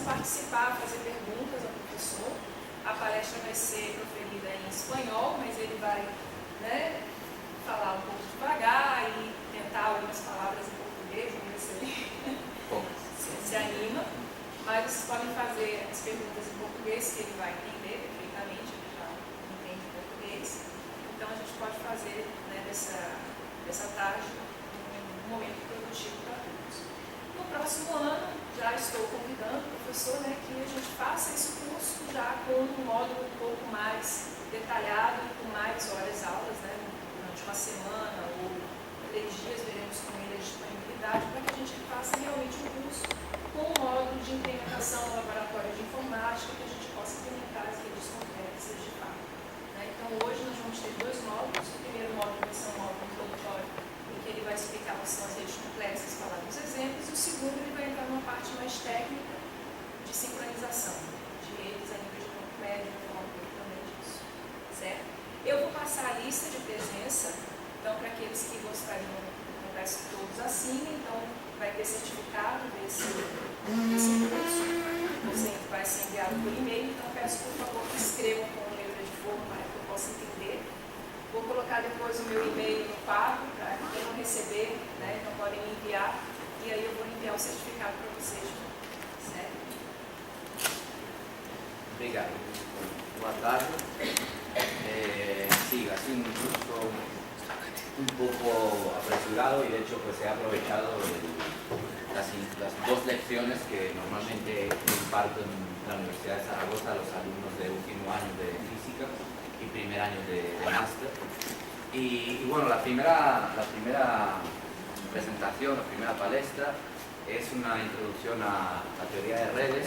participar, fazer perguntas ao professor. A palestra vai ser proferida em espanhol, mas ele vai, né, falar um pouco devagar e tentar algumas palavras em português, vamos ver se ele se anima. Mas vocês podem fazer as perguntas em português, que ele vai entender perfeitamente, ele já entende português. Então a gente pode fazer, né, dessa tarde um momento produtivo para todos. No próximo ano, já estou convidando o professor, né, que a gente faça esse curso já com um módulo um pouco mais detalhado e com mais horas-aulas, né, durante uma semana ou 3 dias, veremos com ele a disponibilidade, para que a gente faça realmente um curso com um módulo de implementação no laboratório de informática, que a gente possa implementar as redes complexas de fato. Né. Então, hoje nós vamos ter 2 módulos. O primeiro módulo vai ser um módulo introdutório, em que ele vai explicar o que são as redes complexas, falar dos exemplos, e o segundo ele vai entrar numa parte mais técnica de sincronização de redes a nível de campo médio, falar um pouco também disso, certo? Eu vou passar a lista de presença, então, para aqueles que gostariam, eu peço que todos assinem, então vai ter certificado desse curso, você vai ser enviado por e-mail, então peço por favor que escrevam com letra de fogo para que eu possa entender. Vou colocar depois o meu e-mail no quadro, para quem não receber, né, então podem me enviar, e aí eu vou enviar o certificado para vocês, certo? Obrigado. Boa tarde. Sí, ha sido un curso un poco apresurado y de hecho pues he aprovechado las 2 lecciones que normalmente imparto en la Universidad de Zaragoza a los alumnos de último año de física y primer año de máster. Y bueno, la primera presentación, la primera palestra es una introducción a la teoría de redes.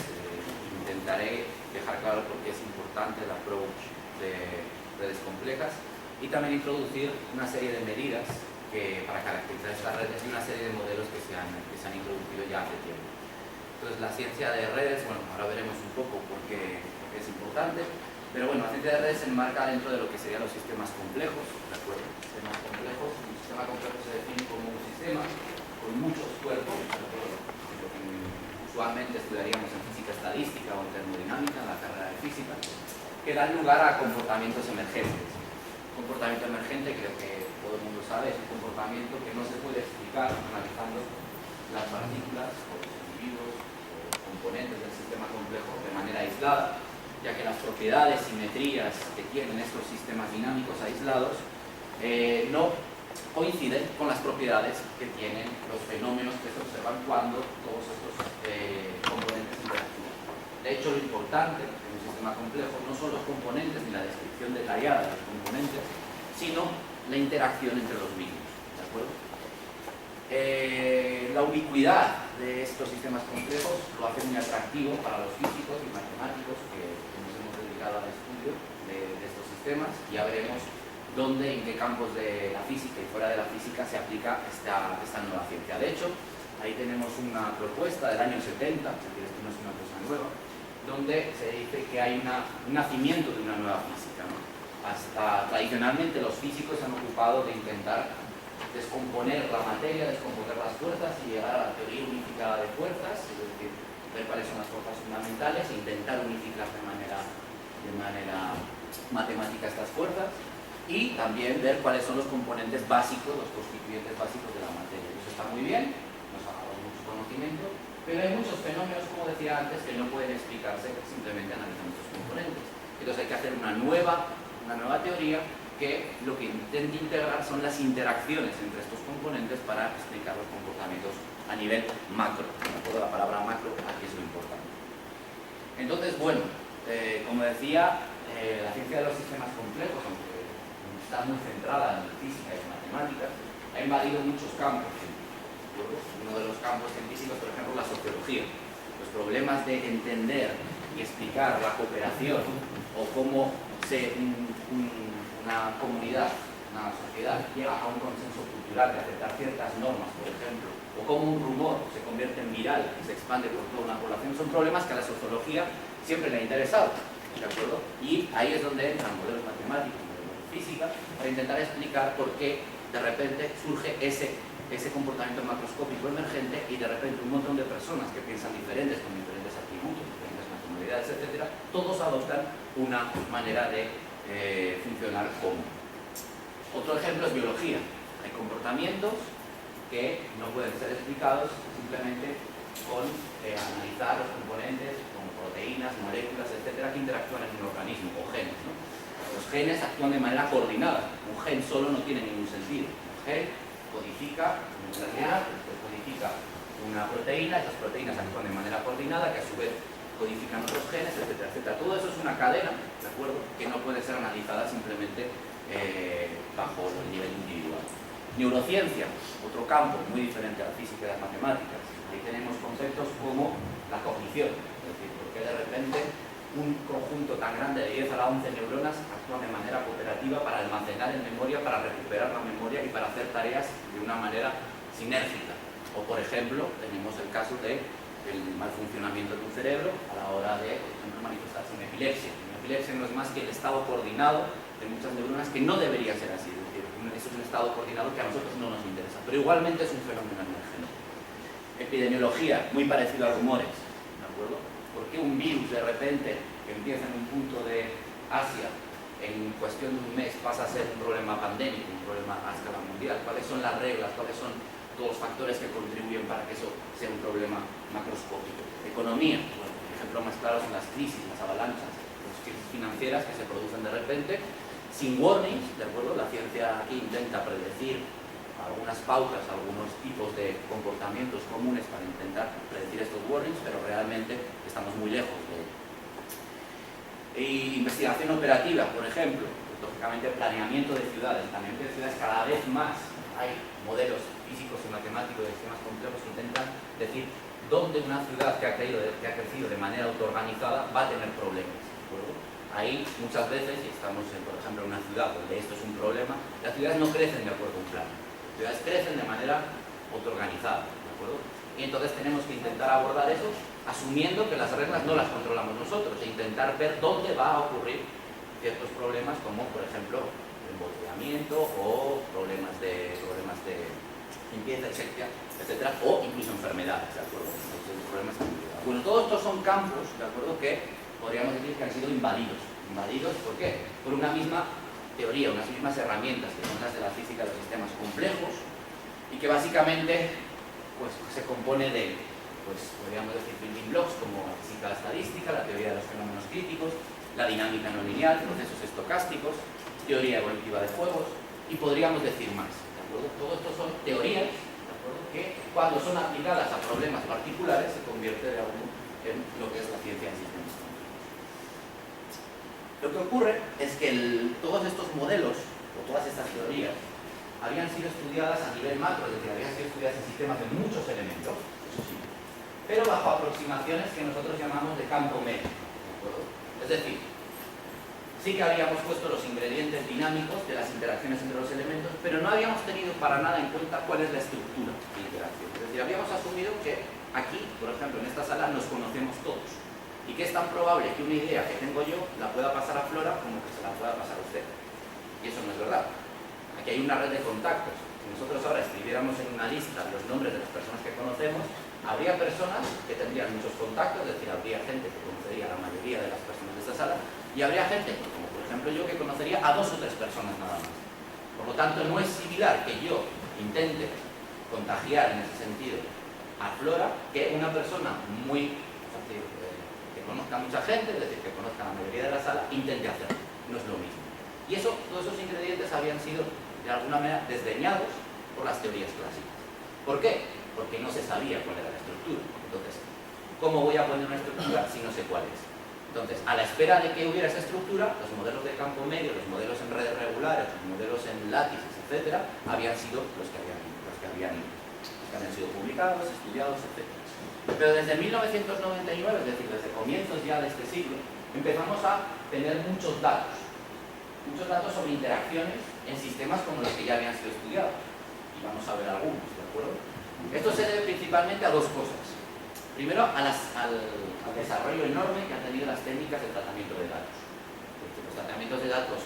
Intentaré dejar claro por qué es importante el approach de redes complejas y también introducir una serie de medidas para caracterizar estas redes y una serie de modelos que se han introducido ya hace tiempo. Entonces, la ciencia de redes, bueno, ahora veremos un poco por qué es importante, pero bueno, la ciencia de redes se enmarca dentro de lo que serían los sistemas complejos, ¿de acuerdo? Sistemas complejos. Un sistema complejo se define como un sistema con muchos cuerpos, ¿de acuerdo? Lo que usualmente estudiaríamos en física estadística o en termodinámica, en la carrera de física, que dan lugar a comportamientos emergentes. Un comportamiento emergente, creo que todo el mundo sabe, es un comportamiento que no se puede explicar analizando las partículas o los individuos o componentes del sistema complejo de manera aislada, ya que las propiedades, simetrías que tienen estos sistemas dinámicos aislados no coinciden con las propiedades que tienen los fenómenos que se observan cuando todos estos componentes interactúan. De hecho, lo importante en un sistema complejo no son los componentes ni la descripción detallada de los componentes, sino la interacción entre los mismos, ¿de acuerdo? La ubicuidad de estos sistemas complejos lo hace muy atractivo para los físicos y matemáticos que nos hemos dedicado al estudio de estos sistemas. Ya veremos dónde, en qué campos de la física y fuera de la física se aplica esta nueva ciencia. De hecho, ahí tenemos una propuesta del año 70, es decir, esto no es una cosa nueva, donde se dice que hay un nacimiento de una nueva física, ¿no? Tradicionalmente los físicos se han ocupado de intentar descomponer la materia, descomponer las fuerzas y llegar a la teoría unificada de fuerzas, es decir, ver cuáles son las fuerzas fundamentales e intentar unificar de manera matemática estas fuerzas y también ver cuáles son los componentes básicos, los constituyentes básicos de la materia. Eso está muy bien, nos ha dado mucho conocimiento, pero hay muchos fenómenos, como decía antes, que no pueden explicarse simplemente analizando estos componentes. Entonces hay que hacer una nueva teoría que lo que intenta integrar son las interacciones entre estos componentes para explicar los comportamientos a nivel macro. La palabra macro aquí es lo importante. Entonces, bueno, como decía, la ciencia de los sistemas complejos, aunque está muy centrada en física y en matemáticas, ha invadido muchos campos científicos. Uno de los campos científicos, por ejemplo, la sociología. Los problemas de entender y explicar la cooperación o cómo una comunidad, una sociedad llega a un consenso cultural de aceptar ciertas normas, por ejemplo, o cómo un rumor se convierte en viral y se expande por toda una población, son problemas que a la sociología siempre le ha interesado, ¿de acuerdo? Y ahí es donde entran modelos matemáticos, modelos de física, para intentar explicar por qué de repente surge ese comportamiento macroscópico emergente y de repente un montón de personas que piensan diferentes, con diferentes atributos, etcétera, todos adoptan una manera de funcionar común. Otro ejemplo es biología. Hay comportamientos que no pueden ser explicados simplemente con analizar los componentes como proteínas, moléculas, etcétera, que interactúan en un organismo, o genes, ¿no? Los genes actúan de manera coordinada. Un gen solo no tiene ningún sentido. Un gen codifica un RNA, codifica una proteína, esas proteínas actúan de manera coordinada, que a su vez codifican otros genes, etcétera, etcétera. Todo eso es una cadena, ¿de acuerdo?, que no puede ser analizada simplemente bajo el nivel individual. Neurociencia, otro campo muy diferente a la física y las matemáticas. Ahí tenemos conceptos como la cognición, es decir, por qué de repente un conjunto tan grande de 10 a la 11 neuronas actúan de manera cooperativa para almacenar en memoria, para recuperar la memoria y para hacer tareas de una manera sinérgica. O, por ejemplo, tenemos el caso del mal funcionamiento de un cerebro a la hora de, por ejemplo, manifestarse en epilepsia. La epilepsia no es más que el estado coordinado de muchas neuronas, que no debería ser así. Es decir, eso es un estado coordinado que a nosotros no nos interesa, pero igualmente es un fenómeno emergente. Epidemiología, muy parecido a rumores, ¿de acuerdo? ¿Por qué un virus de repente que empieza en un punto de Asia, en cuestión de un mes pasa a ser un problema pandémico, un problema a escala mundial? ¿Cuáles son las reglas? ¿Cuáles son todos los factores que contribuyen para que eso sea un problema macroscópico? Economía, bueno, el ejemplo más claro son las crisis, las avalanchas, las crisis financieras que se producen de repente, sin warnings, ¿de acuerdo? La ciencia aquí intenta predecir algunas pautas, algunos tipos de comportamientos comunes para intentar predecir estos warnings, pero realmente estamos muy lejos de ello. Y investigación operativa, por ejemplo, pues, lógicamente planeamiento de ciudades. Planeamiento de ciudades, cada vez más hay modelos físicos y matemáticos de sistemas complejos que intentan decir dónde una ciudad que ha crecido de manera autoorganizada va a tener problemas, ¿de acuerdo? Ahí muchas veces, y estamos por ejemplo en una ciudad donde esto es un problema, las ciudades no crecen de acuerdo a un plan. Las ciudades crecen de manera autoorganizada, ¿de acuerdo? Y entonces tenemos que intentar abordar eso asumiendo que las reglas no las controlamos nosotros e intentar ver dónde va a ocurrir ciertos problemas como, por ejemplo, embotellamiento o problemas de limpieza, etcétera, o incluso enfermedades, ¿de acuerdo? Entonces, problemas de movilidad. Bueno, todos estos son campos, ¿de acuerdo?, que podríamos decir que han sido invadidos. ¿Invadidos por qué? Por una misma teoría, unas mismas herramientas que son las de la física de los sistemas complejos y que básicamente pues, se compone de, pues, podríamos decir, building blocks como la física estadística, la teoría de los fenómenos críticos, la dinámica no lineal, procesos estocásticos, teoría evolutiva de juegos y podríamos decir más, ¿de acuerdo? Todo esto son teorías, ¿de acuerdo?, que cuando son aplicadas a problemas particulares se convierte de algo en lo que es la ciencia en sistemas complejos. Lo que ocurre es que todos estos modelos o todas estas teorías habían sido estudiadas a nivel macro, es decir, habían sido estudiadas en sistemas de muchos elementos, eso sí, pero bajo aproximaciones que nosotros llamamos de campo medio, ¿de acuerdo? Es decir, sí que habíamos puesto los ingredientes dinámicos de las interacciones entre los elementos, pero no habíamos tenido para nada en cuenta cuál es la estructura de interacción. Es decir, habíamos asumido que aquí, por ejemplo, en esta sala nos conocemos todos y que es tan probable que una idea que tengo yo la pueda pasar a Flora como que se la pueda pasar a usted. Y eso no es verdad. Aquí hay una red de contactos. Si nosotros ahora escribiéramos en una lista los nombres de las personas que conocemos, habría personas que tendrían muchos contactos, es decir, habría gente que conocería a la mayoría de las personas de esta sala, y habría gente, como por ejemplo yo, que conocería a 2 o 3 personas nada más. Por lo tanto, no es similar que yo intente contagiar en ese sentido a Flora que una persona que conozca a mucha gente, es decir, que conozca a la mayoría de la sala, intente hacerlo. No es lo mismo. Y eso, todos esos ingredientes habían sido de alguna manera desdeñados por las teorías clásicas. ¿Por qué? Porque no se sabía cuál era la estructura. Entonces, ¿cómo voy a poner una estructura si no sé cuál es? Entonces, a la espera de que hubiera esa estructura, los modelos de campo medio, los modelos en redes regulares, los modelos en látices, etcétera, habían sido los que habían sido publicados, estudiados, etcétera. Pero desde 1999, es decir, desde comienzos ya de este siglo, empezamos a tener muchos datos sobre interacciones en sistemas como los que ya habían sido estudiados. Y vamos a ver algunos, ¿de acuerdo? Esto se debe principalmente a 2 cosas. Primero, al desarrollo enorme que han tenido las técnicas de tratamiento de datos. Porque los tratamientos de datos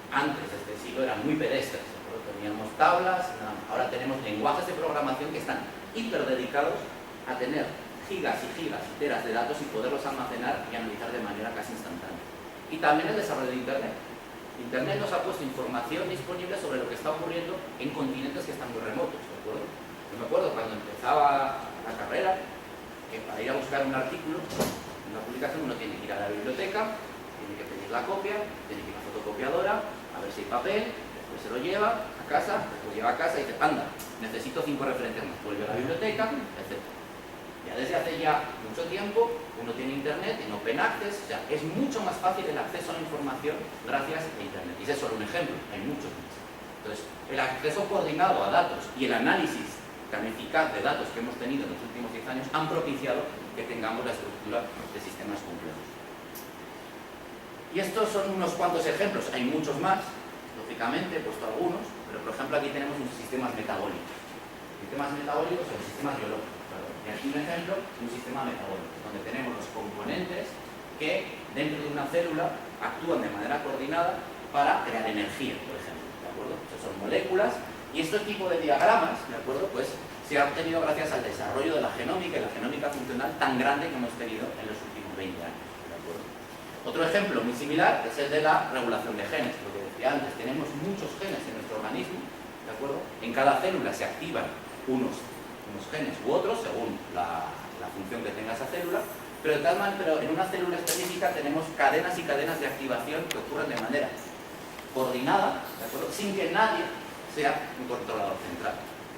antes de este siglo eran muy pedestres, ¿de acuerdo? Teníamos tablas, ahora tenemos lenguajes de programación que están hiper dedicados a tener gigas y gigas y teras de datos y poderlos almacenar y analizar de manera casi instantánea. Y también el desarrollo de Internet. Internet nos ha puesto información disponible sobre lo que está ocurriendo en continentes que están muy remotos, ¿de acuerdo? Yo me acuerdo cuando empezaba la carrera, que para ir a buscar un artículo, una publicación, uno tiene que ir a la biblioteca, tiene que pedir la copia, tiene que ir a la fotocopiadora, a ver si hay papel, después se lo lleva a casa, después lleva a casa y dice, anda, necesito 5 referencias más, vuelve a la biblioteca, etc. Ya desde hace ya mucho tiempo uno tiene internet en open access, o sea, es mucho más fácil el acceso a la información gracias a internet. Y ese es solo un ejemplo, hay muchos más. Entonces, el acceso coordinado a datos y el análisis tan eficaz de datos que hemos tenido en los últimos 10 años han propiciado que tengamos la estructura de sistemas complejos. Y estos son unos cuantos ejemplos, hay muchos más, lógicamente he puesto algunos, pero por ejemplo aquí tenemos unos sistemas metabólicos. Sistemas metabólicos son sistemas biológicos. Y aquí un ejemplo de un sistema metabólico, donde tenemos los componentes que dentro de una célula actúan de manera coordinada para crear energía, por ejemplo, ¿de acuerdo? Estos son moléculas y este tipo de diagramas, ¿de acuerdo? Pues se ha obtenido gracias al desarrollo de la genómica y la genómica funcional tan grande que hemos tenido en los últimos 20 años, ¿de acuerdo? Otro ejemplo muy similar es el de la regulación de genes, lo que decía antes, tenemos muchos genes en nuestro organismo, ¿de acuerdo? En cada célula se activan unos genes u otros según la función que tenga esa célula, pero en una célula específica tenemos cadenas y cadenas de activación que ocurren de manera coordinada, ¿de acuerdo? Sin que nadie sea un controlador central.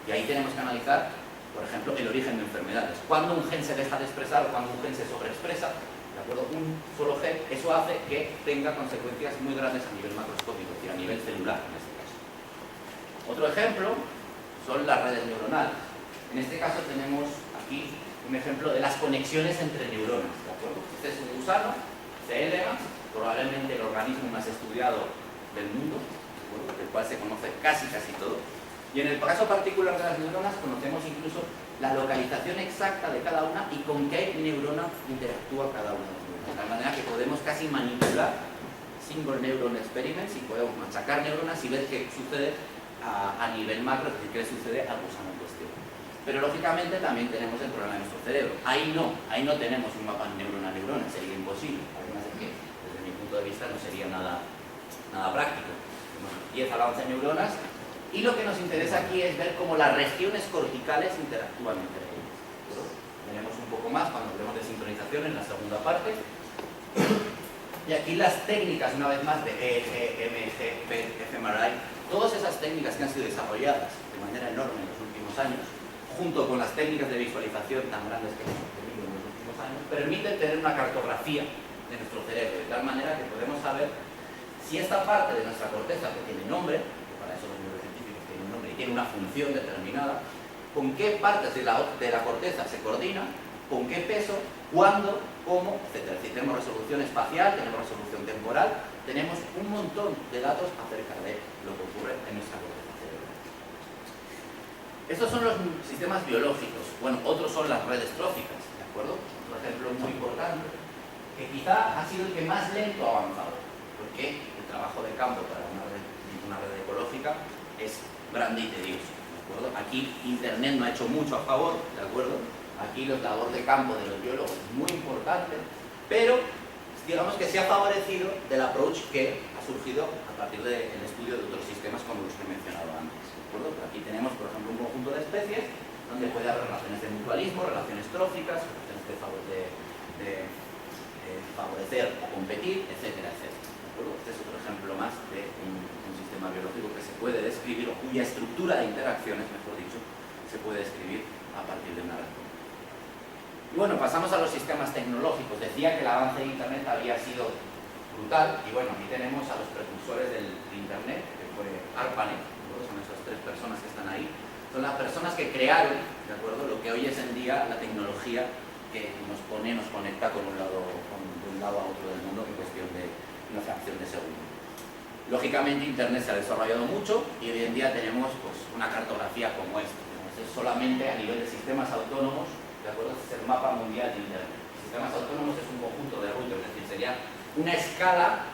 Y ahí tenemos que analizar, por ejemplo, el origen de enfermedades. Cuando un gen se deja de expresar o cuando un gen se sobreexpresa, ¿de acuerdo? Un solo gen, eso hace que tenga consecuencias muy grandes a nivel macroscópico, es decir, a nivel celular en este caso. Otro ejemplo son las redes neuronales. En este caso tenemos aquí un ejemplo de las conexiones entre neuronas, ¿de acuerdo? Este es un gusano, C. elegans, probablemente el organismo más estudiado del mundo, ¿de acuerdo? Del cual se conoce casi todo. Y en el caso particular de las neuronas conocemos incluso la localización exacta de cada una y con qué neurona interactúa cada una de las neuronas. De tal manera que podemos casi manipular single neuron experiments y podemos machacar neuronas y ver qué sucede a nivel macro, es decir, qué le sucede al gusano en cuestión. Pero lógicamente también tenemos el problema de nuestro cerebro. Ahí no tenemos un mapa neurona a neurona, sería imposible. Además de que, desde mi punto de vista, no sería nada práctico. Bueno, 10 a la 11 neuronas. Y lo que nos interesa aquí es ver cómo las regiones corticales interactúan entre ellas. ¿Pero? Veremos un poco más cuando hablemos de sincronización en la segunda parte. Y aquí las técnicas, una vez más, de EEG, MEG, PET, fMRI, todas esas técnicas que han sido desarrolladas de manera enorme en los últimos años, junto con las técnicas de visualización tan grandes que hemos obtenido en los últimos años, permiten tener una cartografía de nuestro cerebro, de tal manera que podemos saber si esta parte de nuestra corteza, que tiene nombre, que para eso los neurocientíficos tienen un nombre y tiene una función determinada, con qué partes de la corteza se coordina, con qué peso, cuándo, cómo, etc. Si tenemos resolución espacial, tenemos resolución temporal, tenemos un montón de datos acerca de lo que ocurre en nuestra corteza cerebral. Estos son los sistemas biológicos. Bueno, otros son las redes tróficas, ¿de acuerdo? Otro ejemplo muy importante, que quizá ha sido el que más lento ha avanzado, porque el trabajo de campo para una red ecológica es grande y tedioso, ¿de acuerdo? Aquí Internet no ha hecho mucho a favor, ¿de acuerdo? Aquí la labor de campo de los biólogos es muy importante, pero digamos que se ha favorecido del approach que ha surgido a partir del estudio de otros sistemas como los que he mencionado antes, ¿de acuerdo? Pero aquí tenemos, por ejemplo, un conjunto de especies donde puede haber relaciones de mutualismo, relaciones tróficas, relaciones de favorecer o competir, etcétera, etcétera, ¿de acuerdo? Este es otro ejemplo más de un sistema biológico que se puede describir, o cuya estructura de interacciones, mejor dicho, se puede describir a partir de una red. Y bueno, pasamos a los sistemas tecnológicos. Decía que el avance de Internet había sido brutal, y bueno, aquí tenemos a los precursores del Internet, que fue ARPANET, son esas 3 personas que están ahí. Son las personas que crearon, ¿de acuerdo?, lo que hoy es en día la tecnología que nos conecta de un lado a otro del mundo en cuestión de una fracción de segundo. Lógicamente Internet se ha desarrollado mucho y hoy en día tenemos pues, una cartografía como esta. Es solamente a nivel de sistemas autónomos, ¿de acuerdo? Este es el mapa mundial de Internet. Sistemas autónomos es un conjunto de routers, es decir, sería una escala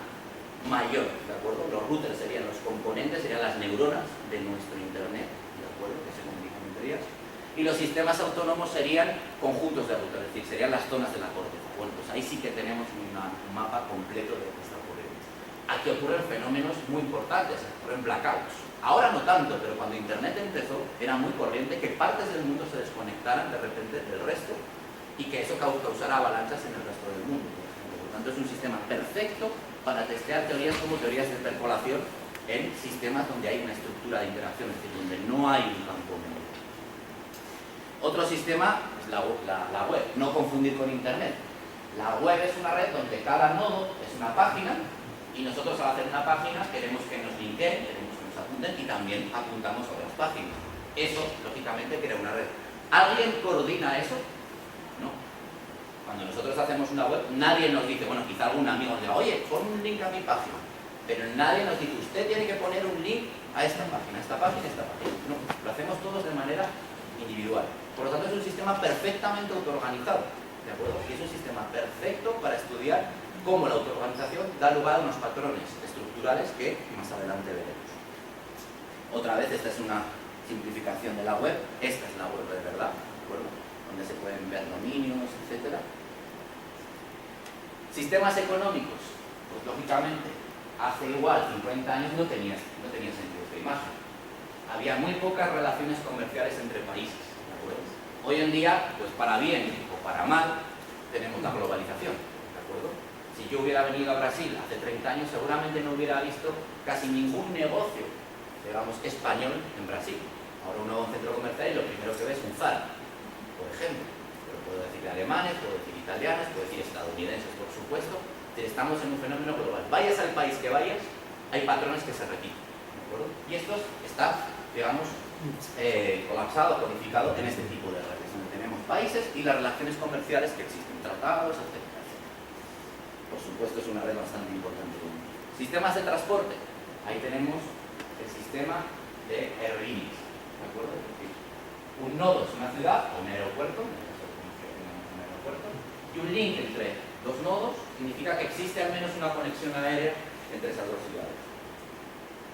mayor, ¿de acuerdo? Los routers serían los componentes, serían las neuronas de nuestro Internet, ¿de acuerdo? Que se comunican entre ellas. Y Y los sistemas autónomos serían conjuntos de ruta, es decir, serían las zonas de la corteza. Bueno, pues ahí sí que tenemos un mapa completo de lo que está ocurriendo. Aquí ocurren fenómenos muy importantes, ocurren blackouts. Ahora no tanto, pero cuando Internet empezó era muy corriente que partes del mundo se desconectaran de repente del resto y que eso causara avalanchas en el resto del mundo, por ejemplo. Por lo tanto, es un sistema perfecto para testear teorías como teorías de percolación en sistemas donde hay una estructura de interacción, es decir, donde no hay un campo medio. Otro sistema es la web, no confundir con Internet. La web es una red donde cada nodo es una página y nosotros al hacer una página queremos que nos linkeen, queremos que nos apunten y también apuntamos a otras páginas. Eso, lógicamente, crea una red. ¿Alguien coordina eso? No. Cuando nosotros hacemos una web, nadie nos dice, bueno, quizá algún amigo nos diga, oye, pon un link a mi página. Pero nadie nos dice, usted tiene que poner un link a esta página, esta página, esta página. No, lo hacemos todos de manera individual. Por lo tanto, es un sistema perfectamente autoorganizado, ¿de acuerdo? Y es un sistema perfecto para estudiar cómo la autoorganización da lugar a unos patrones estructurales que más adelante veremos. Otra vez, esta es una simplificación de la web. Esta es la web de verdad, ¿de acuerdo? Donde se pueden ver dominios, etc. Sistemas económicos, pues lógicamente, hace igual 50 años no tenía sentido esta imagen. Había muy pocas relaciones comerciales entre países. Hoy en día, pues para bien o para mal, tenemos la globalización, ¿de acuerdo? Si yo hubiera venido a Brasil hace 30 años, seguramente no hubiera visto casi ningún negocio, digamos, español en Brasil. Ahora uno va a un centro comercial y lo primero que ve es un Zara, por ejemplo. Pero puedo decir alemanes, puedo decir italianos, puedo decir estadounidenses, por supuesto. Estamos en un fenómeno global. Vayas al país que vayas, hay patrones que se repiten, ¿de acuerdo? Y esto está, digamos, colapsado, codificado en este tipo de redes, donde tenemos países y las relaciones comerciales que existen, tratados, etc. Por supuesto, es una red bastante importante. Sistemas de transporte. Ahí tenemos el sistema de aerolíneas, ¿de acuerdo? Es decir, un nodo es una ciudad o un aeropuerto, y un link entre dos nodos significa que existe al menos una conexión aérea entre esas dos ciudades.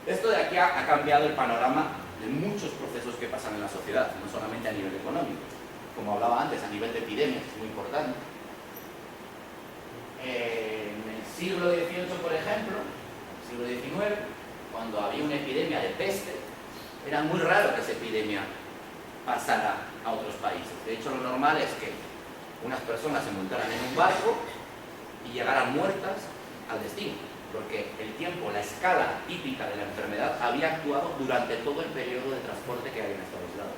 Esto de aquí ha cambiado el panorama de muchos procesos que pasan en la sociedad, no solamente a nivel económico. Como hablaba antes, a nivel de epidemias, es muy importante. En el siglo XVIII, por ejemplo, en el siglo XIX, cuando había una epidemia de peste, era muy raro que esa epidemia pasara a otros países. De hecho, lo normal es que unas personas se montaran en un barco y llegaran muertas al destino, porque el tiempo, la escala típica de la enfermedad había actuado durante todo el periodo de transporte que habían estado aislados.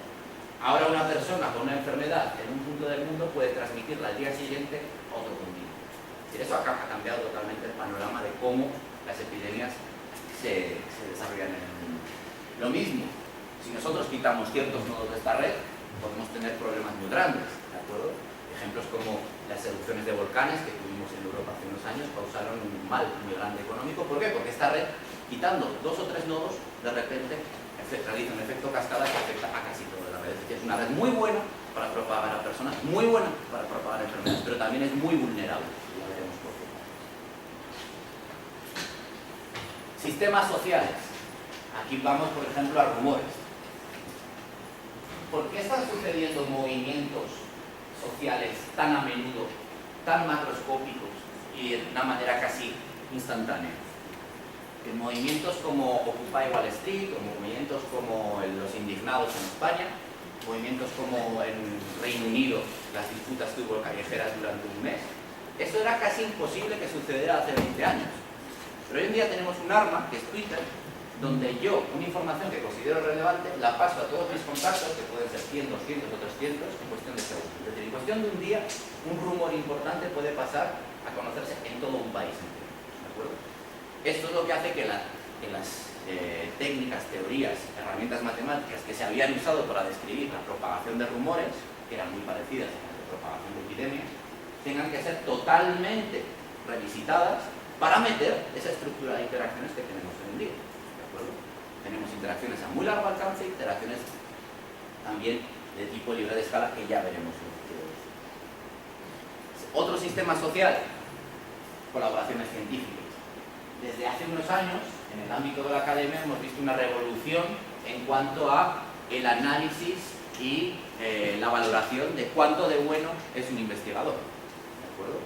Ahora una persona con una enfermedad en un punto del mundo puede transmitirla al día siguiente a otro continente. Eso ha cambiado totalmente el panorama de cómo las epidemias se desarrollan en el mundo. Lo mismo, si nosotros quitamos ciertos nodos de esta red, podemos tener problemas muy grandes, ¿de acuerdo? Ejemplos como las erupciones de volcanes que tuvimos en Europa hace unos años causaron un mal muy grande económico. ¿Por qué? Porque esta red, quitando 2 o 3 nodos, de repente realiza un efecto cascada que afecta a casi toda la red. Es decir, es una red muy buena para propagar a personas, muy buena para propagar enfermedades, pero también es muy vulnerable. Ya veremos por qué. Sistemas sociales. Aquí vamos, por ejemplo, a rumores. ¿Por qué están sucediendo movimientos sociales tan a menudo, tan macroscópicos y de una manera casi instantánea? En movimientos como Occupy Wall Street, o movimientos como los indignados en España, movimientos como en Reino Unido, las disputas que hubo callejeras durante un mes, eso era casi imposible que sucediera hace 20 años. Pero hoy en día tenemos un arma, que es Twitter, donde yo, una información que considero relevante, la paso a todos mis contactos, que pueden ser 100, 200 o 300, en cuestión de segundos. Es decir, en cuestión de un día, un rumor importante puede pasar a conocerse en todo un país entero, ¿de acuerdo? Esto es lo que hace que las técnicas, teorías, herramientas matemáticas que se habían usado para describir la propagación de rumores, que eran muy parecidas a las de propagación de epidemias, tengan que ser totalmente revisitadas para meter esa estructura de interacciones que tenemos hoy en día. Tenemos interacciones a muy largo alcance, interacciones también de tipo libre de escala, que ya veremos lo que quiero decir. Otro sistema social, colaboraciones científicas. Desde hace unos años, en el ámbito de la academia, hemos visto una revolución en cuanto a el análisis y la valoración de cuánto de bueno es un investigador. ¿De acuerdo?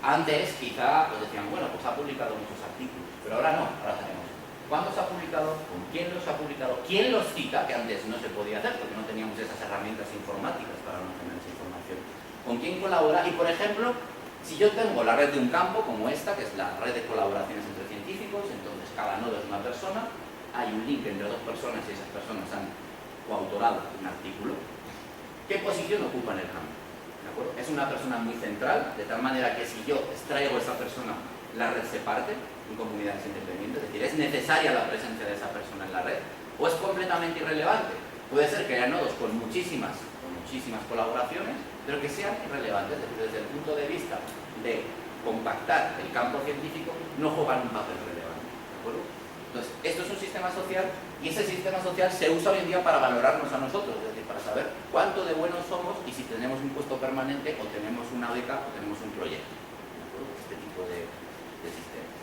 Antes quizá pues decían, bueno, pues ha publicado muchos artículos, pero ahora no, ahora tenemos cuándo se ha publicado, con quién los ha publicado, quién los cita, que antes no se podía hacer porque no teníamos esas herramientas informáticas para no tener esa información, con quién colabora y, por ejemplo, si yo tengo la red de un campo como esta, que es la red de colaboraciones entre científicos, entonces cada nodo es una persona, hay un link entre dos personas y esas personas han coautorado un artículo, ¿qué posición ocupa en el campo? ¿De acuerdo? Es una persona muy central, de tal manera que si yo extraigo a esa persona, la red se parte en comunidades independientes, es decir, es necesaria la presencia de esa persona en la red, o es completamente irrelevante. Puede ser que haya nodos con muchísimas colaboraciones, pero que sean irrelevantes, es decir, desde el punto de vista de compactar el campo científico, no juegan un papel relevante. ¿De acuerdo? Entonces, esto es un sistema social y ese sistema social se usa hoy en día para valorarnos a nosotros, es decir, para saber cuánto de buenos somos y si tenemos un puesto permanente o tenemos una beca o tenemos un proyecto. ¿De acuerdo? Este tipo de sistemas.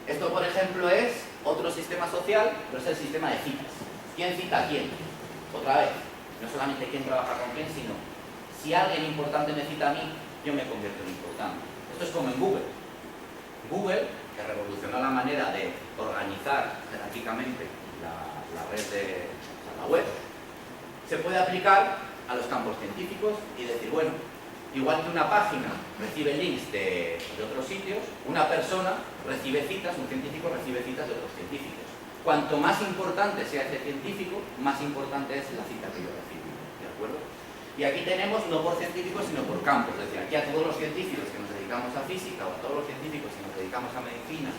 Esto, por ejemplo, es otro sistema social, pero es el sistema de citas. ¿Quién cita a quién? Otra vez, no solamente quién trabaja con quién, sino si alguien importante me cita a mí, yo me convierto en importante. Esto es como en Google. Google, que revolucionó la manera de organizar jerárquicamente la red de la web, se puede aplicar a los campos científicos y decir, bueno, igual que una página recibe links de otros sitios, una persona recibe citas, un científico recibe citas de otros científicos. Cuanto más importante sea ese científico, más importante es la cita que yo recibo. ¿De acuerdo? Y aquí tenemos no por científicos, sino por campos. Es decir, aquí a todos los científicos que nos dedicamos a física o a todos los científicos que nos dedicamos a medicina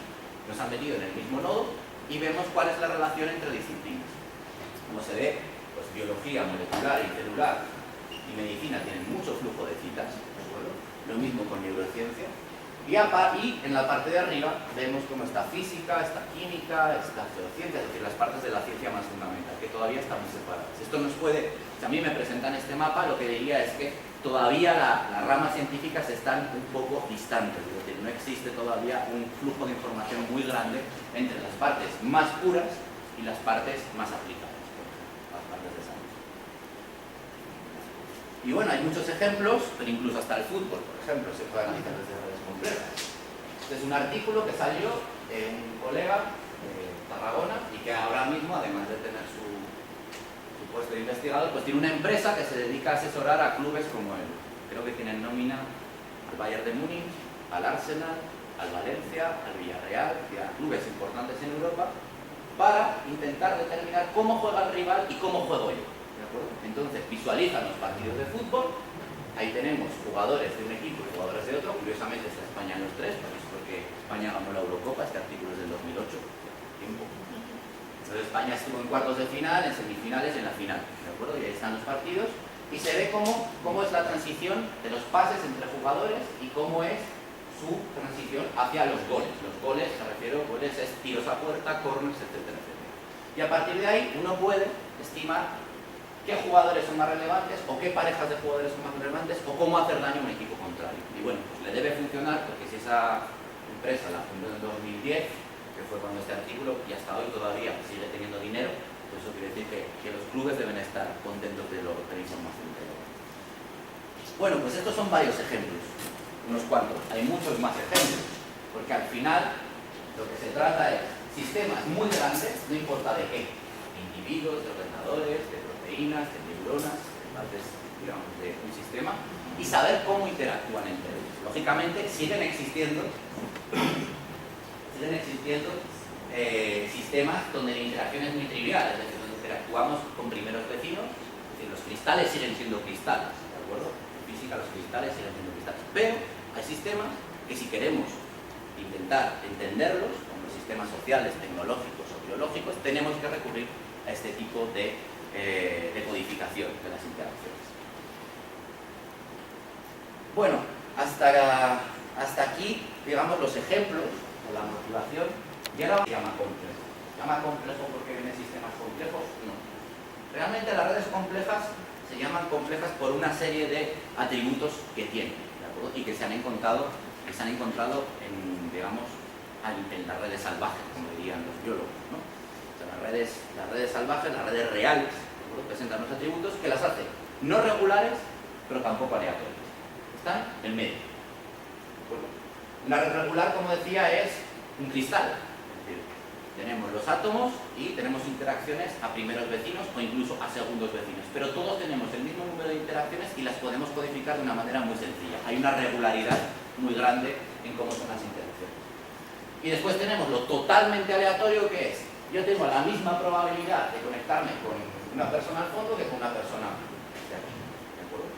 nos han metido en el mismo nodo y vemos cuál es la relación entre disciplinas. Como se ve, pues biología molecular y celular y medicina tienen mucho flujo de citas, ¿de acuerdo? Lo mismo con neurociencia. Y en la parte de arriba vemos cómo está física, está química, está geociencia, es decir, las partes de la ciencia más fundamental, que todavía están separadas. Esto nos puede, si a mí me presentan este mapa, lo que diría es que todavía las ramas científicas están un poco distantes, es decir, no existe todavía un flujo de información muy grande entre las partes más puras y las partes más aplicadas, las partes de salud. Y bueno, hay muchos ejemplos, pero incluso hasta el fútbol, por ejemplo, se puede analizar desde redes complejas. Este es un artículo que salió de un colega de Tarragona y que ahora mismo, además de tener su puesto de investigador, pues tiene una empresa que se dedica a asesorar a clubes como él. Creo que tienen nómina al Bayern de Múnich, al Arsenal, al Valencia, al Villarreal, a clubes importantes en Europa, para intentar determinar cómo juega el rival y cómo juego yo. ¿De acuerdo? Entonces visualizan los partidos de fútbol, ahí tenemos jugadores de un equipo y jugadores de otro, curiosamente está España en los tres, porque España ganó la Eurocopa, este artículo es del 2008, tiempo. Entonces España estuvo en cuartos de final, en semifinales y en la final, ¿de acuerdo? Y ahí están los partidos y se ve cómo es la transición de los pases entre jugadores y cómo es su transición hacia los goles. Los goles, me refiero, goles es tiros a puerta, corners, etcétera, etcétera. Y a partir de ahí uno puede estimar qué jugadores son más relevantes o qué parejas de jugadores son más relevantes o cómo hacer daño a un equipo contrario. Y bueno, pues le debe funcionar porque si esa empresa la fundó en 2010, que fue cuando este artículo, y hasta hoy todavía sigue teniendo dinero, pues eso quiere decir que los clubes deben estar contentos de la información que hay. Bueno, pues estos son varios ejemplos, unos cuantos. Hay muchos más ejemplos, porque al final lo que se trata es sistemas muy grandes, no importa de qué, de individuos, de ordenadores, de proteínas, de neuronas, de partes, digamos, de un sistema, y saber cómo interactúan entre ellos. Lógicamente siguen existiendo sistemas donde la interacción es muy trivial, es decir, donde interactuamos con primeros vecinos, es decir, los cristales siguen siendo cristales, ¿de acuerdo? En física los cristales siguen siendo cristales, pero hay sistemas que si queremos intentar entenderlos, como los sistemas sociales, tecnológicos o biológicos, tenemos que recurrir a este tipo de codificación de las interacciones. Bueno, hasta aquí, digamos, los ejemplos o la motivación. Y ahora se llama complejo. ¿Se llama complejo porque vienen sistemas complejos? No. Realmente las redes complejas se llaman complejas por una serie de atributos que tienen, ¿de acuerdo? Y que se han encontrado en, digamos, en las redes salvajes, como dirían los biólogos, ¿no? O sea, las redes salvajes, las redes reales, ¿de acuerdo? Presentan unos atributos que las hace no regulares, pero tampoco aleatorias. Están en medio. ¿De acuerdo? Una red regular, como decía, es un cristal. Es decir, tenemos los átomos y tenemos interacciones a primeros vecinos o incluso a segundos vecinos. Pero todos tenemos el mismo número de interacciones y las podemos codificar de una manera muy sencilla. Hay una regularidad muy grande en cómo son las interacciones. Y después tenemos lo totalmente aleatorio, que es, yo tengo la misma probabilidad de conectarme con una persona al fondo que con una persona de aquí. ¿De acuerdo?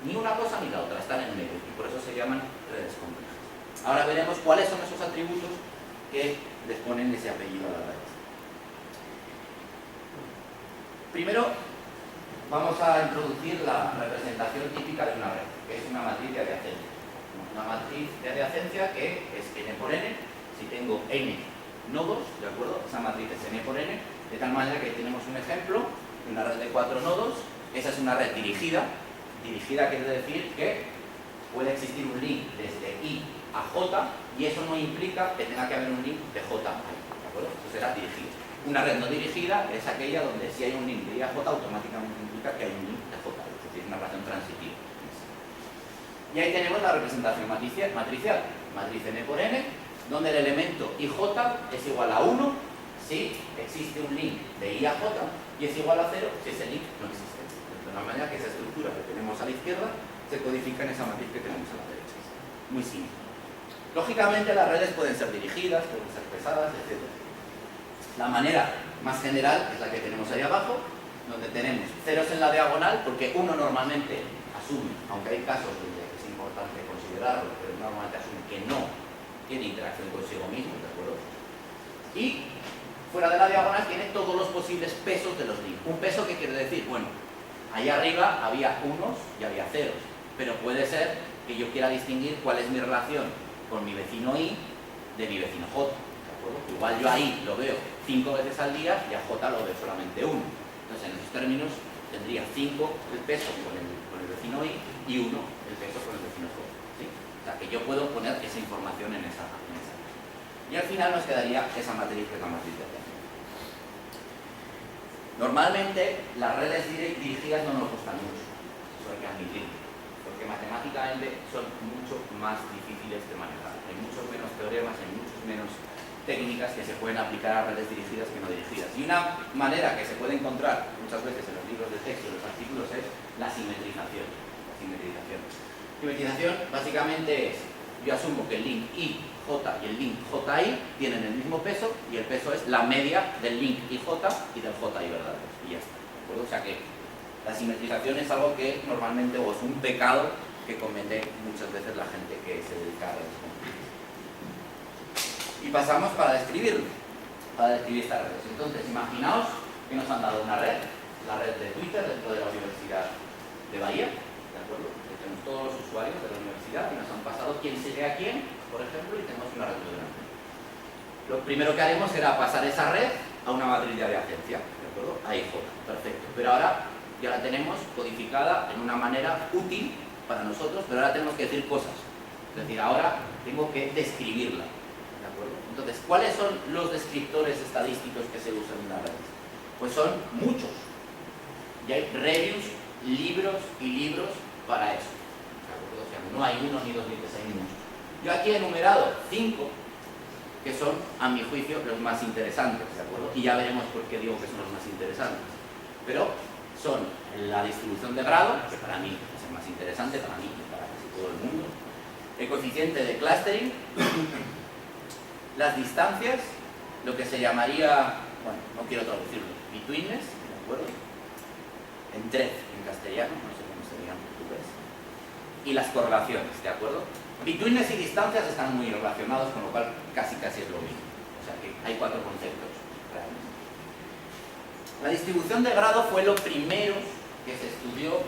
Ni una cosa ni la otra, están en medio. Y por eso se llaman redes complejas. Ahora veremos cuáles son esos atributos que les ponen ese apellido a las redes. Primero, vamos a introducir la representación típica de una red, que es una matriz de adiacencia. Una matriz de adiacencia que es n por n. Si tengo n nodos, ¿de acuerdo? Esa matriz es n por n, de tal manera que tenemos un ejemplo de una red de 4 nodos. Esa es una red dirigida. Dirigida quiere decir que puede existir un link desde I a J, y eso no implica que tenga que haber un link de J a I, ¿de acuerdo? Eso será dirigida. Una red no dirigida es aquella donde si hay un link de I a J, automáticamente implica que hay un link de J, es decir, una relación transitiva. Y ahí tenemos la representación matricial, matriz n por n, donde el elemento IJ es igual a 1 si existe un link de I a J, y es igual a 0 si ese link no existe. De la manera que esa estructura que tenemos a la izquierda se codifica en esa matriz que tenemos a la derecha. Muy simple. Lógicamente las redes pueden ser dirigidas, pueden ser pesadas, etc. La manera más general es la que tenemos ahí abajo, donde tenemos ceros en la diagonal, porque uno normalmente asume, aunque hay casos donde es importante considerarlo, pero normalmente asume que no tiene interacción consigo mismo, ¿de acuerdo? Y fuera de la diagonal tiene todos los posibles pesos de los links. ¿Un peso qué quiere decir? Bueno, ahí arriba había unos y había ceros, pero puede ser que yo quiera distinguir cuál es mi relación con mi vecino I de mi vecino J, ¿de acuerdo? Igual yo ahí lo veo 5 veces al día y a J lo veo solamente 1. Entonces en esos términos tendría 5 el peso con el vecino I y 1 el peso con el vecino J, ¿sí? O sea que yo puedo poner esa información en esa. Y al final nos quedaría esa matriz que es la matriz de atención. Normalmente las redes dirigidas no nos gustan mucho, eso hay que admitirlo, porque matemáticamente son mucho más difíciles de manejar. Hay muchos menos teoremas, hay muchos menos técnicas que se pueden aplicar a redes dirigidas que no dirigidas. Y una manera que se puede encontrar muchas veces en los libros de texto y los artículos es la simetrización. Simetrización básicamente es, yo asumo que el link IJ y el link JI tienen el mismo peso, y el peso es la media del link IJ y del JI verdadero. Y ya está, ¿de acuerdo? O sea que la simetrización es algo que normalmente, o es un pecado que comete muchas veces la gente que se dedica a redes complejas. Y pasamos para describirlo, para describir estas redes. Entonces, imaginaos que nos han dado una red, la red de Twitter dentro de la Universidad de Bahía, ¿de acuerdo? Que tenemos todos los usuarios de la universidad y nos han pasado quién sigue a quién, por ejemplo, y tenemos una red muy grande. Lo primero que haremos será pasar esa red a una matriz de adiacencia, ¿de acuerdo? A IJ, perfecto. Pero ahora ya la tenemos codificada en una manera útil para nosotros, pero ahora tenemos que decir cosas. Es decir, ahora tengo que describirla, ¿de acuerdo? Entonces, ¿cuáles son los descriptores estadísticos que se usan en las redes? Pues son muchos. Y hay reviews, libros y libros para eso, ¿de acuerdo? O sea, no hay uno, ni dos, ni tres, hay muchos. Yo aquí he enumerado 5 que son, a mi juicio, los más interesantes, ¿de acuerdo? Y ya veremos por qué digo que son los más interesantes. Pero son la distribución de grado, que para mí es el más interesante, para mí y para casi todo el mundo, el coeficiente de clustering, las distancias, lo que se llamaría, bueno, no quiero traducirlo, betweenness, ¿de acuerdo? Entre en castellano, no sé cómo se diga en portugués, y las correlaciones, ¿de acuerdo? Betweenness y distancias están muy relacionados, con lo cual casi es lo mismo. O sea que hay 4 conceptos realmente. La distribución de grado fue lo primero que se estudió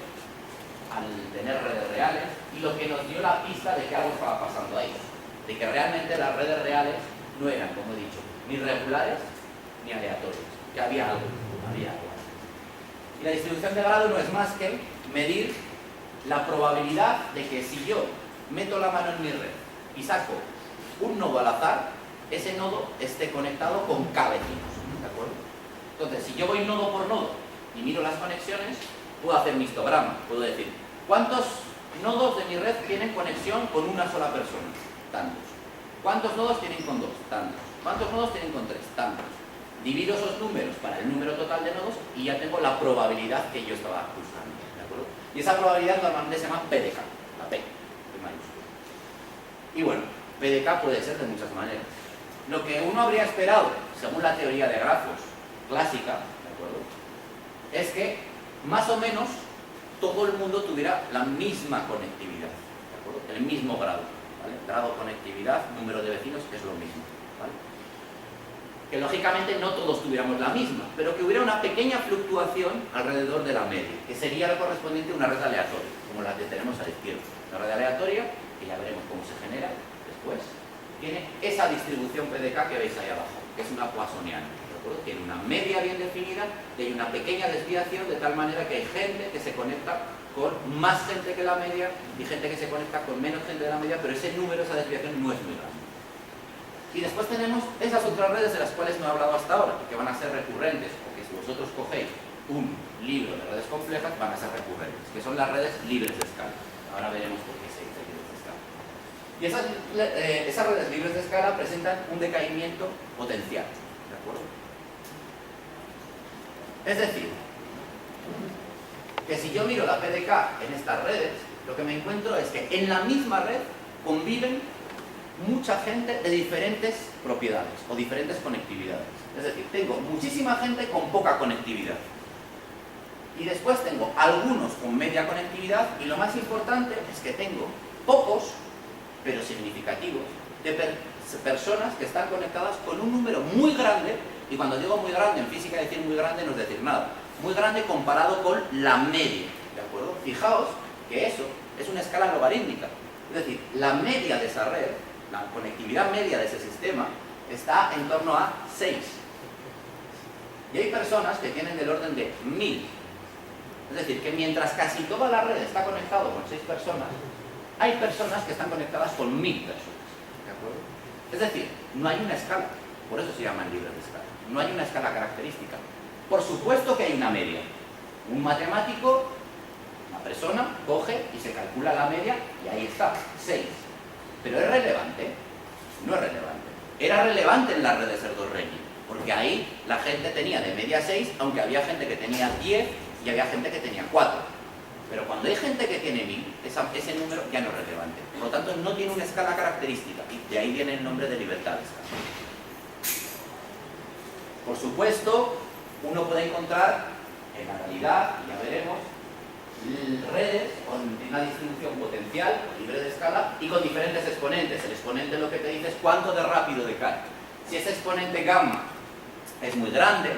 al tener redes reales y lo que nos dio la pista de que algo estaba pasando ahí. De que realmente las redes reales no eran, como he dicho, ni regulares ni aleatorias. Que había algo. Y la distribución de grado no es más que medir la probabilidad de que si yo meto la mano en mi red y saco un nodo al azar, ese nodo esté conectado con K vecinos, ¿de acuerdo? Entonces, si yo voy nodo por nodo y miro las conexiones, puedo hacer un histograma. Puedo decir, ¿cuántos nodos de mi red tienen conexión con una sola persona? Tantos. ¿Cuántos nodos tienen con dos? Tantos. ¿Cuántos nodos tienen con tres? Tantos. Divido esos números para el número total de nodos y ya tengo la probabilidad que yo estaba buscando, ¿de acuerdo? Y esa probabilidad normalmente se llama PDK, la P, en mayúscula. Y bueno, PDK puede ser de muchas maneras. Lo que uno habría esperado, según la teoría de grafos clásica, ¿de acuerdo?, es que más o menos todo el mundo tuviera la misma conectividad, ¿de acuerdo?, el mismo grado, ¿vale? Grado, conectividad, número de vecinos, es lo mismo, ¿vale? Que lógicamente no todos tuviéramos la misma, pero que hubiera una pequeña fluctuación alrededor de la media, que sería lo correspondiente a una red aleatoria, como la que tenemos a la izquierda. La red aleatoria, que ya veremos cómo se genera después, tiene esa distribución PDK que veis ahí abajo, que es una poissoniana, ¿de acuerdo? Tiene una media bien definida y hay una pequeña desviación, de tal manera que hay gente que se conecta con más gente que la media y gente que se conecta con menos gente de la media, pero ese número, esa desviación no es muy grande. Y después tenemos esas otras redes de las cuales no he hablado hasta ahora, que van a ser recurrentes, porque si vosotros cogéis un libro de redes complejas, van a ser recurrentes, que son las redes libres de escala. Ahora veremos por qué se dice libres de escala. Y esas redes libres de escala presentan un decaimiento potencial, ¿de acuerdo? Es decir, que si yo miro la PDK en estas redes, lo que me encuentro es que en la misma red conviven mucha gente de diferentes propiedades o diferentes conectividades. Es decir, tengo muchísima gente con poca conectividad. Y después tengo algunos con media conectividad y lo más importante es que tengo pocos, pero significativos, de personas que están conectadas con un número muy grande, y cuando digo muy grande, en física decir muy grande no es decir nada, muy grande comparado con la media, ¿de acuerdo? Fijaos que eso es una escala logarítmica, es decir, la media de esa red, la conectividad media de ese sistema está en torno a 6. Y hay personas que tienen del orden de 1000. Es decir, que mientras casi toda la red está conectada con 6 personas, hay personas que están conectadas con 1000 personas. ¿De acuerdo? Es decir, no hay una escala. Por eso se llaman libres de escala. No hay una escala característica. Por supuesto que hay una media. Un matemático, una persona, coge y se calcula la media y ahí está, 6. ¿Pero es relevante? No es relevante. Era relevante en la red de Serdorregui, porque ahí la gente tenía de media 6, aunque había gente que tenía 10 y había gente que tenía 4. Pero cuando hay gente que tiene 1000, ese número ya no es relevante. Por lo tanto, no tiene una escala característica, y de ahí viene el nombre de libertad de escala. Por supuesto, uno puede encontrar en la realidad, y ya veremos, redes con una distribución potencial, libre de escala, y con diferentes exponentes. El exponente lo que te dice es cuánto de rápido decae. Si ese exponente gamma es muy grande,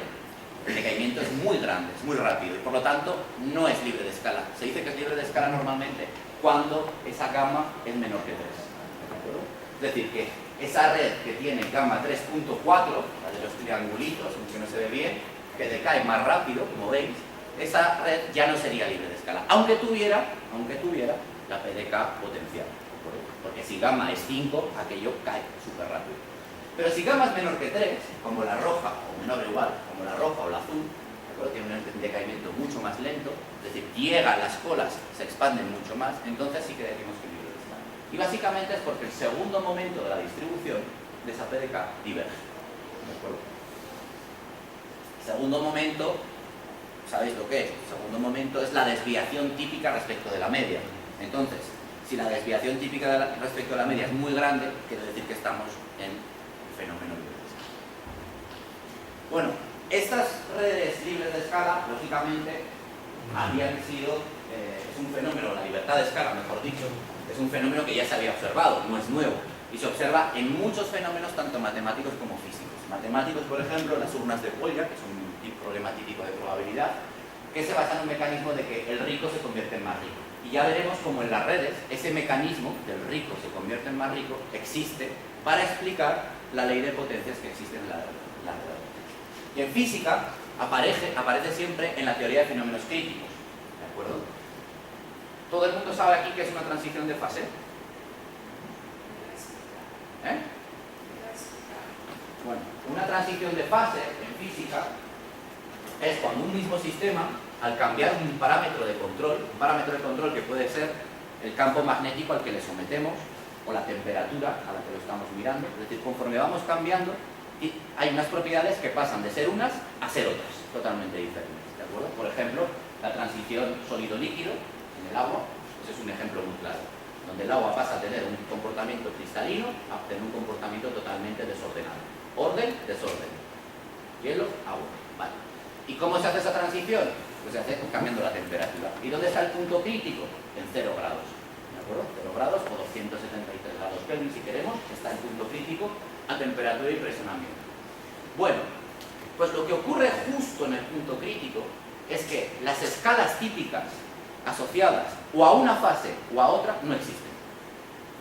el decaimiento es muy grande, es muy rápido, y por lo tanto no es libre de escala. Se dice que es libre de escala normalmente cuando esa gamma es menor que 3. ¿De acuerdo? Es decir, que esa red que tiene gamma 3.4, la de los triangulitos, aunque no se ve bien, que decae más rápido, como veis, esa red ya no sería libre de escala, aunque tuviera la PDK potencial, ¿de acuerdo? Porque si gamma es 5, aquello cae súper rápido. Pero si gamma es menor que 3, como la roja, o menor o igual, como la roja o la azul, ¿de acuerdo?, tiene un decaimiento mucho más lento, es decir, llega, las colas se expanden mucho más, entonces sí que decimos que es libre de escala. Y básicamente es porque el segundo momento de la distribución de esa PDK diverge, ¿de acuerdo? El segundo momento, ¿sabéis lo que es? El segundo momento es la desviación típica respecto de la media. Entonces, si la desviación típica respecto a la media es muy grande, quiere decir que estamos en un fenómeno libre de escala. Bueno, estas redes libres de escala, lógicamente, habían sido, es un fenómeno, la libertad de escala, mejor dicho, es un fenómeno que ya se había observado, no es nuevo, y se observa en muchos fenómenos, tanto matemáticos como físicos. Matemáticos, por ejemplo, las urnas de Polya, que es un problema típico de probabilidad, que se basa en un mecanismo de que el rico se convierte en más rico. Y ya veremos cómo en las redes ese mecanismo del rico se convierte en más rico existe para explicar la ley de potencias que existe en la red. Y en física aparece siempre en la teoría de fenómenos críticos, ¿de acuerdo? ¿Todo el mundo sabe aquí qué es una transición de fase? Bueno, una transición de fase en física es cuando un mismo sistema, al cambiar un parámetro de control que puede ser el campo magnético al que le sometemos o la temperatura a la que lo estamos mirando, es decir, conforme vamos cambiando, hay unas propiedades que pasan de ser unas a ser otras, totalmente diferentes, ¿de acuerdo? Por ejemplo, la transición sólido-líquido en el agua, pues es un ejemplo muy claro, donde el agua pasa a tener un comportamiento cristalino a tener un comportamiento totalmente desordenado. Orden, desorden. Hielo, agua. Vale. ¿Y cómo se hace esa transición? Pues se hace cambiando la temperatura. ¿Y dónde está el punto crítico? En 0 grados. ¿De acuerdo? 0 grados o 273 grados Kelvin, si queremos, está el punto crítico a temperatura y presionamiento. Bueno, pues lo que ocurre justo en el punto crítico es que las escalas típicas asociadas o a una fase o a otra no existen.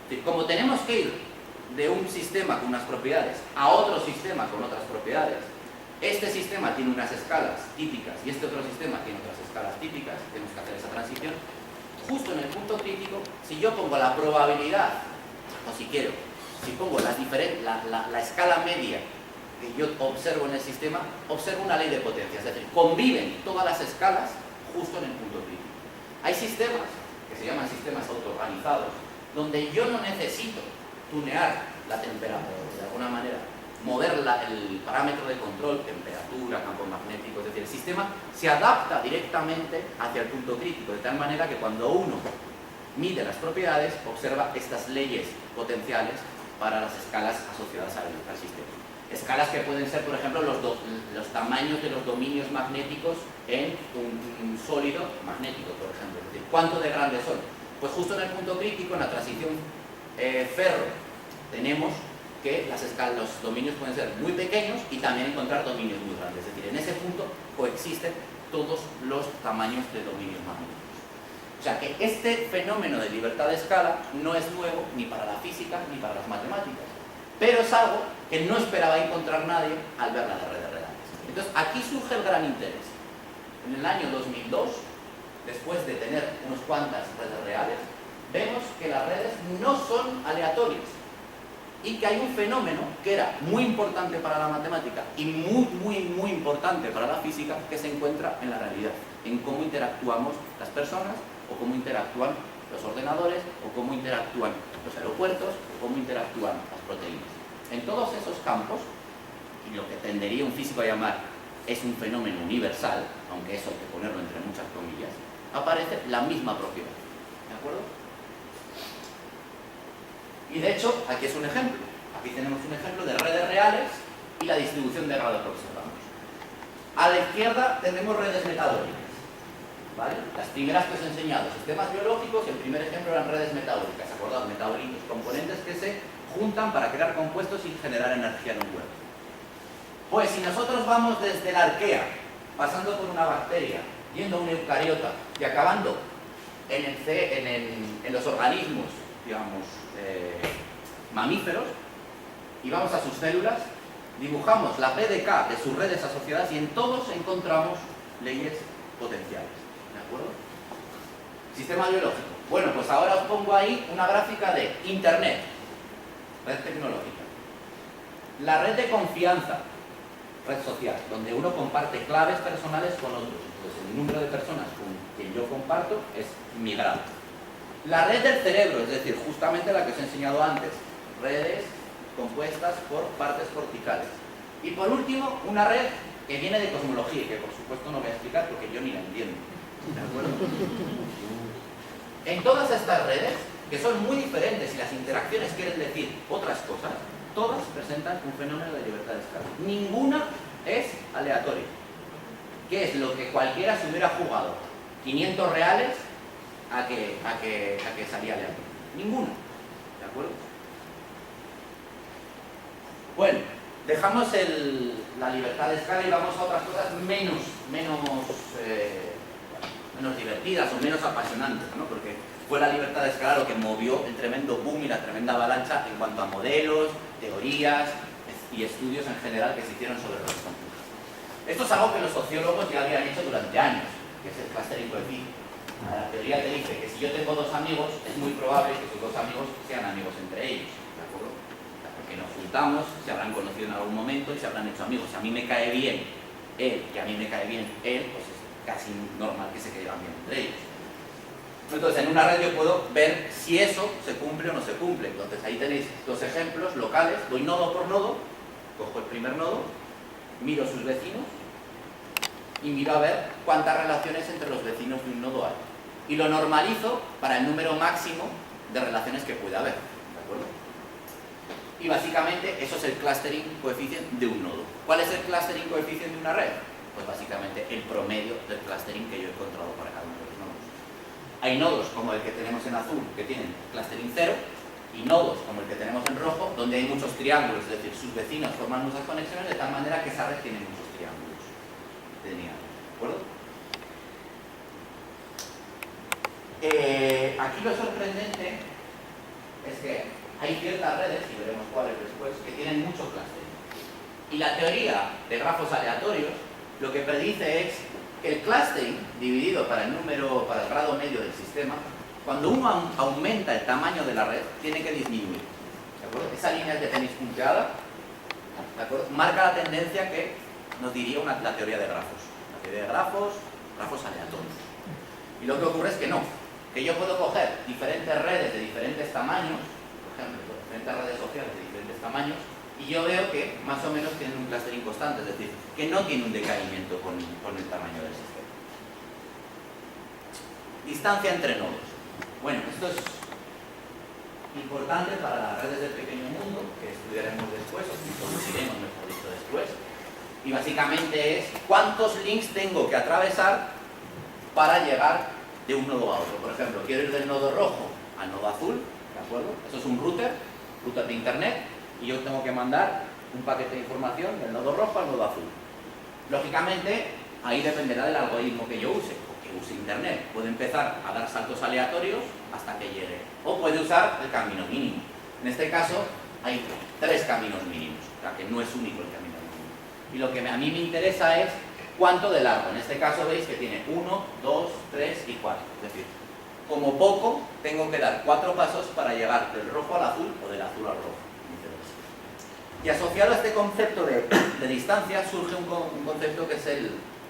Es decir, como tenemos que ir de un sistema con unas propiedades a otro sistema con otras propiedades, este sistema tiene unas escalas típicas y este otro sistema tiene otras escalas típicas, tenemos que hacer esa transición. Justo en el punto crítico, si yo pongo la probabilidad, o si quiero, si pongo la escala media que yo observo en el sistema, observo una ley de potencia, es decir, conviven todas las escalas justo en el punto crítico. Hay sistemas, que se llaman sistemas autoorganizados, donde yo no necesito tunear la temperatura, de alguna manera, mover el parámetro de control, temperatura, campo magnético, es decir, el sistema se adapta directamente hacia el punto crítico, de tal manera que cuando uno mide las propiedades, observa estas leyes potenciales para las escalas asociadas al sistema. Escalas que pueden ser, por ejemplo, los tamaños de los dominios magnéticos en un sólido magnético, por ejemplo. Es decir, ¿cuánto de grandes son? Pues justo en el punto crítico, en la transición ferro, tenemos que los dominios pueden ser muy pequeños y también encontrar dominios muy grandes. Es decir, en ese punto coexisten todos los tamaños de dominios magnéticos. O sea que este fenómeno de libertad de escala no es nuevo ni para la física ni para las matemáticas, pero es algo que no esperaba encontrar nadie al ver las redes reales. Entonces aquí surge el gran interés. En el año 2002, después de tener unas cuantas redes reales, vemos que las redes no son aleatorias y que hay un fenómeno que era muy importante para la matemática y muy importante para la física, que se encuentra en la realidad, en cómo interactuamos las personas, o cómo interactúan los ordenadores, o cómo interactúan los aeropuertos, o cómo interactúan las proteínas. En todos esos campos, y lo que tendería un físico a llamar es un fenómeno universal, aunque eso hay que ponerlo entre muchas comillas, aparece la misma propiedad. ¿De acuerdo? Y de hecho, aquí es un ejemplo. Aquí tenemos un ejemplo de redes reales y la distribución de grados que observamos. A la izquierda tenemos redes metabólicas. ¿Vale? Las primeras que os he enseñado, sistemas biológicos, el primer ejemplo eran redes metabólicas, acordados, metabolitos, componentes que se juntan para crear compuestos y generar energía en un cuerpo. Pues si nosotros vamos desde la arquea, pasando por una bacteria, yendo a un eucariota y acabando en los organismos, digamos, mamíferos, y vamos a sus células, dibujamos la PDK de sus redes asociadas y en todos encontramos leyes potenciales. ¿De acuerdo? Sistema biológico. Bueno, pues ahora os pongo ahí una gráfica de Internet, red tecnológica. La red de confianza, red social, donde uno comparte claves personales con otros. Entonces, el número de personas con quien yo comparto es mi grado. La red del cerebro, es decir, justamente la que os he enseñado antes. Redes compuestas por partes corticales. Y por último, una red que viene de cosmología, y que por supuesto no voy a explicar porque yo ni la entiendo. ¿De acuerdo? En todas estas redes, que son muy diferentes y las interacciones quieren decir otras cosas, todas presentan un fenómeno de libertad de escala. Ninguna es aleatoria. ¿Qué es lo que cualquiera se hubiera jugado? 500 reales a que salía aleatorio. Ninguna. ¿De acuerdo? Bueno, dejamos la libertad de escala y vamos a otras cosas menos divertidas o menos apasionantes, ¿no? Porque fue la libertad de escala lo que movió el tremendo boom y la tremenda avalancha en cuanto a modelos, teorías y estudios en general que se hicieron sobre redes complejas. Esto es algo que los sociólogos ya habían hecho durante años, que es el clustering coefficient. La teoría te dice que si yo tengo dos amigos, es muy probable que esos dos amigos sean amigos entre ellos, ¿de acuerdo? Porque nos juntamos, se habrán conocido en algún momento y se habrán hecho amigos. Si a mí me cae bien él y a mí me cae bien él, pues es casi normal que se llevan bien entre ellos. Entonces, en una red yo puedo ver si eso se cumple o no se cumple. Entonces, ahí tenéis dos ejemplos locales. Voy nodo por nodo, cojo el primer nodo, miro sus vecinos y miro a ver cuántas relaciones entre los vecinos de un nodo hay. Y lo normalizo para el número máximo de relaciones que pueda haber. ¿De acuerdo? Y básicamente eso es el clustering coeficient de un nodo. ¿Cuál es el clustering coeficient de una red? Pues básicamente el promedio del clustering que yo he encontrado para cada uno de los nodos. Hay nodos como el que tenemos en azul que tienen clustering 0 y nodos como el que tenemos en rojo donde hay muchos triángulos, es decir, sus vecinos forman muchas conexiones de tal manera que esa red tiene muchos triángulos. ¿De acuerdo? Aquí lo sorprendente es que hay ciertas redes, y veremos cuáles después, que tienen mucho clustering. Y la teoría de grafos aleatorios lo que predice es que el clustering dividido para el grado medio del sistema, cuando uno aumenta el tamaño de la red, tiene que disminuir. ¿De acuerdo? Esa línea que tenéis punteada, ¿de acuerdo?, marca la tendencia que nos diría la teoría de grafos. La teoría de grafos aleatorios. Y lo que ocurre es que no, que yo puedo coger diferentes redes de diferentes tamaños, por ejemplo, diferentes redes sociales de diferentes tamaños, y yo veo que más o menos tienen un clustering constante, es decir, que no tiene un decaimiento con el tamaño del sistema. Distancia entre nodos. Bueno, esto es importante para las redes del pequeño mundo, que estudiaremos después, o que introduciremos, mejor dicho, después. Y básicamente es cuántos links tengo que atravesar para llegar de un nodo a otro. Por ejemplo, quiero ir del nodo rojo al nodo azul, ¿de acuerdo? Eso es un router de internet, y yo tengo que mandar un paquete de información del nodo rojo al nodo azul. Lógicamente, ahí dependerá del algoritmo que yo use, o que use internet. Puede empezar a dar saltos aleatorios hasta que llegue, o puede usar el camino mínimo. En este caso, hay 3 caminos mínimos, o sea que no es único el camino mínimo. Y lo que a mí me interesa es cuánto de largo. En este caso veis que tiene 1, 2, 3 y 4. Es decir, como poco tengo que dar 4 pasos para llegar del rojo al azul o del azul al rojo. Y asociado a este concepto de distancia surge un concepto que es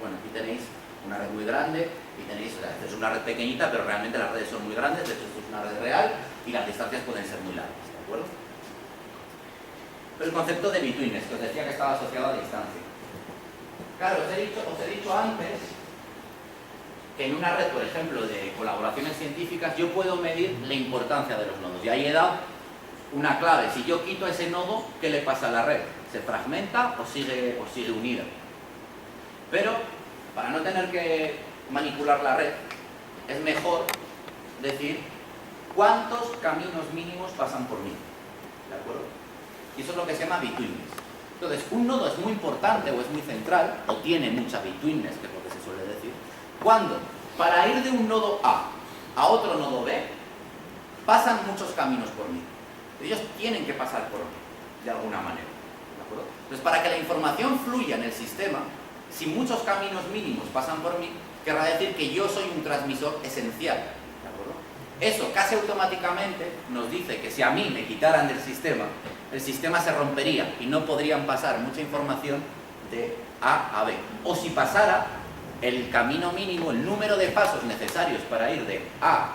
bueno, aquí tenéis una red muy grande y tenéis, o sea, esta es una red pequeñita, pero realmente las redes son muy grandes, de hecho esto es una red real y las distancias pueden ser muy largas, ¿de acuerdo? Pero el concepto de betweenness, que os decía que estaba asociado a distancia. Claro, os he dicho antes que en una red, por ejemplo, de colaboraciones científicas, yo puedo medir la importancia de los nodos. Y ahí he dado una clave. Si yo quito ese nodo, ¿qué le pasa a la red? ¿Se fragmenta o sigue unida? Pero, para no tener que manipular la red, es mejor decir cuántos caminos mínimos pasan por mí. ¿De acuerdo? Y eso es lo que se llama betweenness. Entonces, un nodo es muy importante o es muy central, o tiene mucha betweenness, que es lo que se suele decir, cuando para ir de un nodo a otro nodo B, pasan muchos caminos por mí. Ellos tienen que pasar por mí, de alguna manera. ¿De acuerdo? Entonces, para que la información fluya en el sistema, si muchos caminos mínimos pasan por mí, querrá decir que yo soy un transmisor esencial. ¿De acuerdo? Eso casi automáticamente nos dice que si a mí me quitaran del sistema, el sistema se rompería y no podrían pasar mucha información de A a B. O si pasara, el camino mínimo, el número de pasos necesarios para ir de A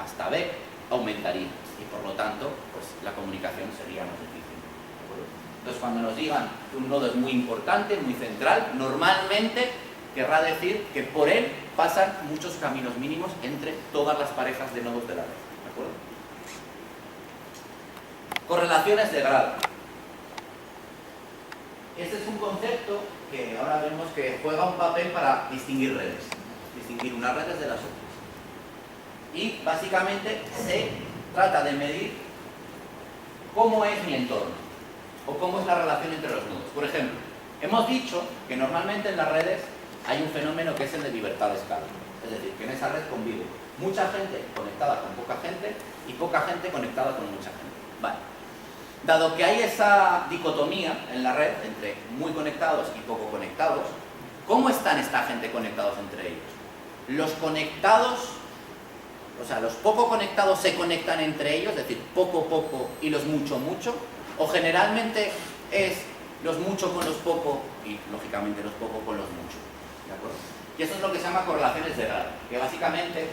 hasta B, aumentaría. Y por lo tanto, pues la comunicación sería más difícil. ¿De acuerdo? Entonces, cuando nos digan que un nodo es muy importante, muy central, normalmente querrá decir que por él pasan muchos caminos mínimos entre todas las parejas de nodos de la red. ¿De acuerdo? Correlaciones de grado. Este es un concepto que ahora vemos que juega un papel para distinguir redes, distinguir unas redes de las otras. Y básicamente se trata de medir cómo es mi entorno o cómo es la relación entre los nodos. Por ejemplo, hemos dicho que normalmente en las redes hay un fenómeno que es el de libertad de escala. Es decir, que en esa red convive mucha gente conectada con poca gente y poca gente conectada con mucha gente. Vale. Dado que hay esa dicotomía en la red entre muy conectados y poco conectados, ¿cómo están esta gente conectados entre ellos? Los conectados, o sea, los poco conectados se conectan entre ellos, es decir, poco y los mucho, o generalmente es los mucho con los poco y, lógicamente, los poco con los mucho. ¿De acuerdo? Y eso es lo que se llama correlaciones de grado, que básicamente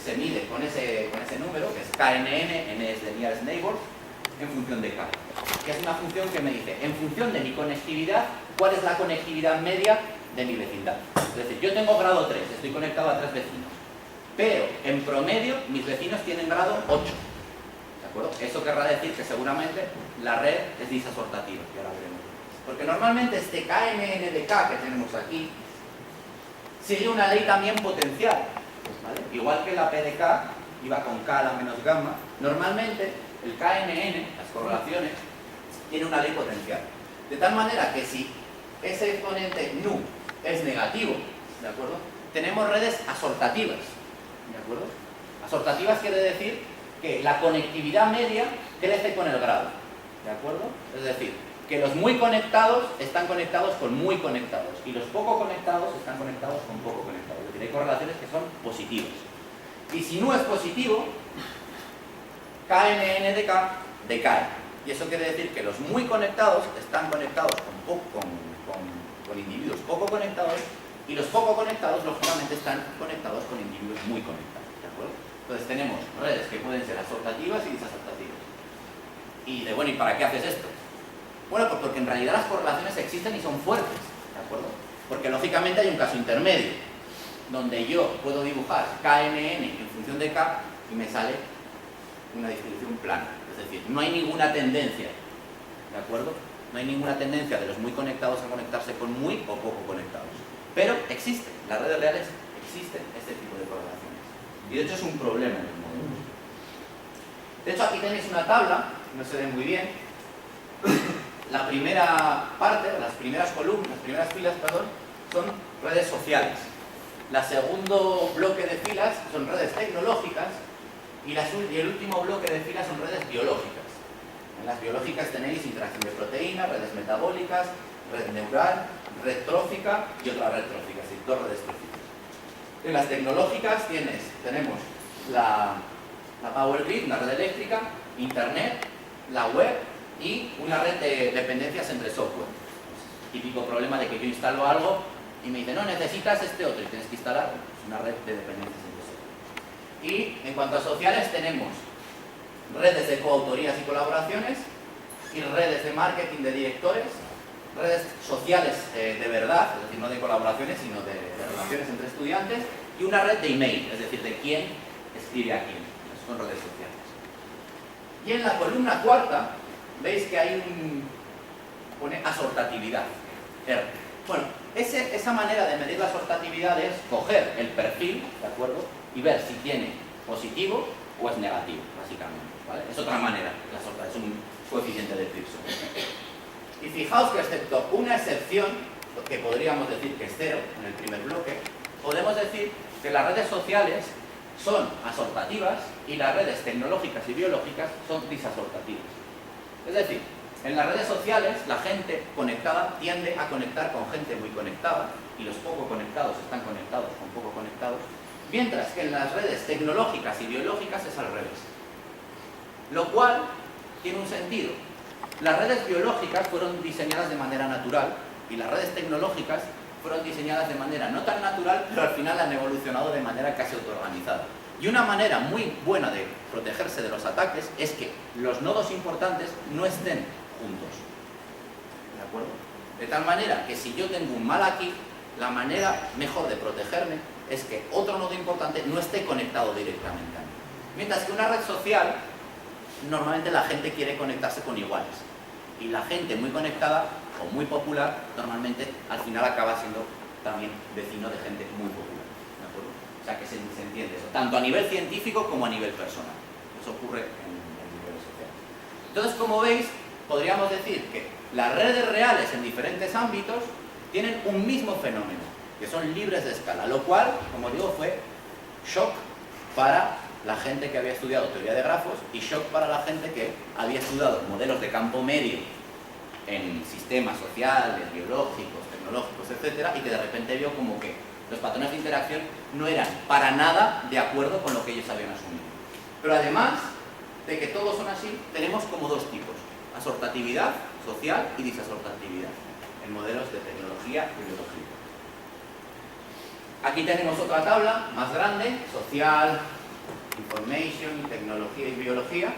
se mide con ese número, que es KNN, N es de Nearest Neighbor, en función de K. Que es una función que me dice, en función de mi conectividad, cuál es la conectividad media de mi vecindad. Es decir, yo tengo grado 3, estoy conectado a 3 vecinos, pero en promedio mis vecinos tienen grado 8. ¿De acuerdo? Eso querrá decir que seguramente la red es disasortativa, que ahora veremos. Porque normalmente este KNN de K que tenemos aquí sigue una ley también potencial, ¿vale? Igual que la P de K iba con K a la menos gamma, normalmente el KNN, las correlaciones, tiene una ley potencial. De tal manera que si ese exponente nu es negativo, ¿de acuerdo? Tenemos redes asortativas, ¿de acuerdo? Asortativas quiere decir que la conectividad media crece con el grado, ¿de acuerdo? Es decir, que los muy conectados están conectados con muy conectados y los poco conectados están conectados con poco conectados. Es decir, hay correlaciones que son positivas. Y si nu es positivo, KNN de K decae. Y eso quiere decir que los muy conectados están conectados con individuos poco conectados y los poco conectados, lógicamente, están conectados con individuos muy conectados. ¿De acuerdo? Entonces tenemos redes que pueden ser asortativas y disasortativas. ¿Y para qué haces esto? Bueno, pues porque en realidad las correlaciones existen y son fuertes. ¿De acuerdo? Porque lógicamente hay un caso intermedio, donde yo puedo dibujar KNN en función de K y me sale una distribución plana. Es decir, no hay ninguna tendencia, ¿de acuerdo? No hay ninguna tendencia de los muy conectados a conectarse con muy o poco conectados. Pero existen, las redes reales existen este tipo de correlaciones. Y de hecho es un problema en el modelo. De hecho aquí tenéis una tabla, no se ve muy bien. La primera parte, las primeras columnas, las primeras filas, perdón, son redes sociales. El segundo bloque de filas son redes tecnológicas y el último bloque de filas son redes biológicas. En las biológicas tenéis interacción de proteínas, redes metabólicas, red neural, red trófica y otra red trófica, es decir, dos redes tróficas. En las tecnológicas tenemos la Power Grid, una red eléctrica, Internet, la web y una red de dependencias entre software. Típico problema de que yo instalo algo y me dice, no, necesitas este otro y tienes que instalar una red de dependencias entre software. Y en cuanto a sociales tenemos redes de coautorías y colaboraciones y redes de marketing de directores, redes sociales de verdad, es decir, no de colaboraciones, sino de relaciones entre estudiantes, y una red de email, es decir, de quién escribe a quién. Son redes sociales. Y en la columna cuarta, veis que hay pone asortatividad, R. Bueno, esa manera de medir la asortatividad es coger el perfil, ¿de acuerdo? Y ver si tiene positivo o es negativo, básicamente, ¿vale? Es otra manera, es un coeficiente de Pearson. Y fijaos que excepto una excepción, que podríamos decir que es 0 en el primer bloque, podemos decir que las redes sociales son asortativas y las redes tecnológicas y biológicas son disasortativas. Es decir, en las redes sociales la gente conectada tiende a conectar con gente muy conectada y los poco conectados están conectados con poco conectados, mientras que en las redes tecnológicas y biológicas es al revés. Lo cual tiene un sentido. Las redes biológicas fueron diseñadas de manera natural y las redes tecnológicas fueron diseñadas de manera no tan natural, pero al final han evolucionado de manera casi autoorganizada. Y una manera muy buena de protegerse de los ataques es que los nodos importantes no estén juntos. ¿De acuerdo? De tal manera que si yo tengo un mal aquí, la manera mejor de protegerme es que otro nodo importante no esté conectado directamente a mí. Mientras que una red social, normalmente la gente quiere conectarse con iguales. Y la gente muy conectada o muy popular, normalmente al final acaba siendo también vecino de gente muy popular. ¿De acuerdo? O sea que se entiende eso, tanto a nivel científico como a nivel personal. Eso ocurre en niveles sociales. Entonces, como veis, podríamos decir que las redes reales en diferentes ámbitos tienen un mismo fenómeno, que son libres de escala, lo cual, como digo, fue shock para la gente que había estudiado teoría de grafos y shock para la gente que había estudiado modelos de campo medio en sistemas sociales, biológicos, tecnológicos, etcétera, y que de repente vio como que los patrones de interacción no eran para nada de acuerdo con lo que ellos habían asumido. Pero además de que todos son así, tenemos como dos tipos: asortatividad, social y disasortatividad en modelos de tecnología y biología. Aquí tenemos otra tabla más grande, social, information, tecnología y biología.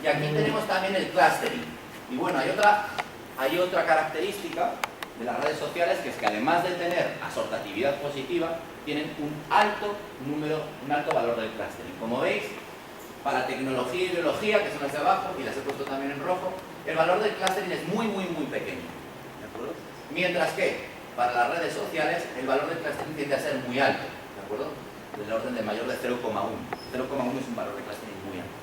Y aquí tenemos también el clustering. Y bueno, hay otra característica de las redes sociales, que es que además de tener asortatividad positiva, tienen un alto valor del clustering. Como veis, para tecnología y biología, que son las de abajo, y las he puesto también en rojo, el valor del clustering es muy pequeño. ¿De acuerdo? Mientras que para las redes sociales el valor del clustering tiende a ser muy alto. ¿De acuerdo? Del orden de mayor de 0,1. 0,1 es un valor de clustering muy alto.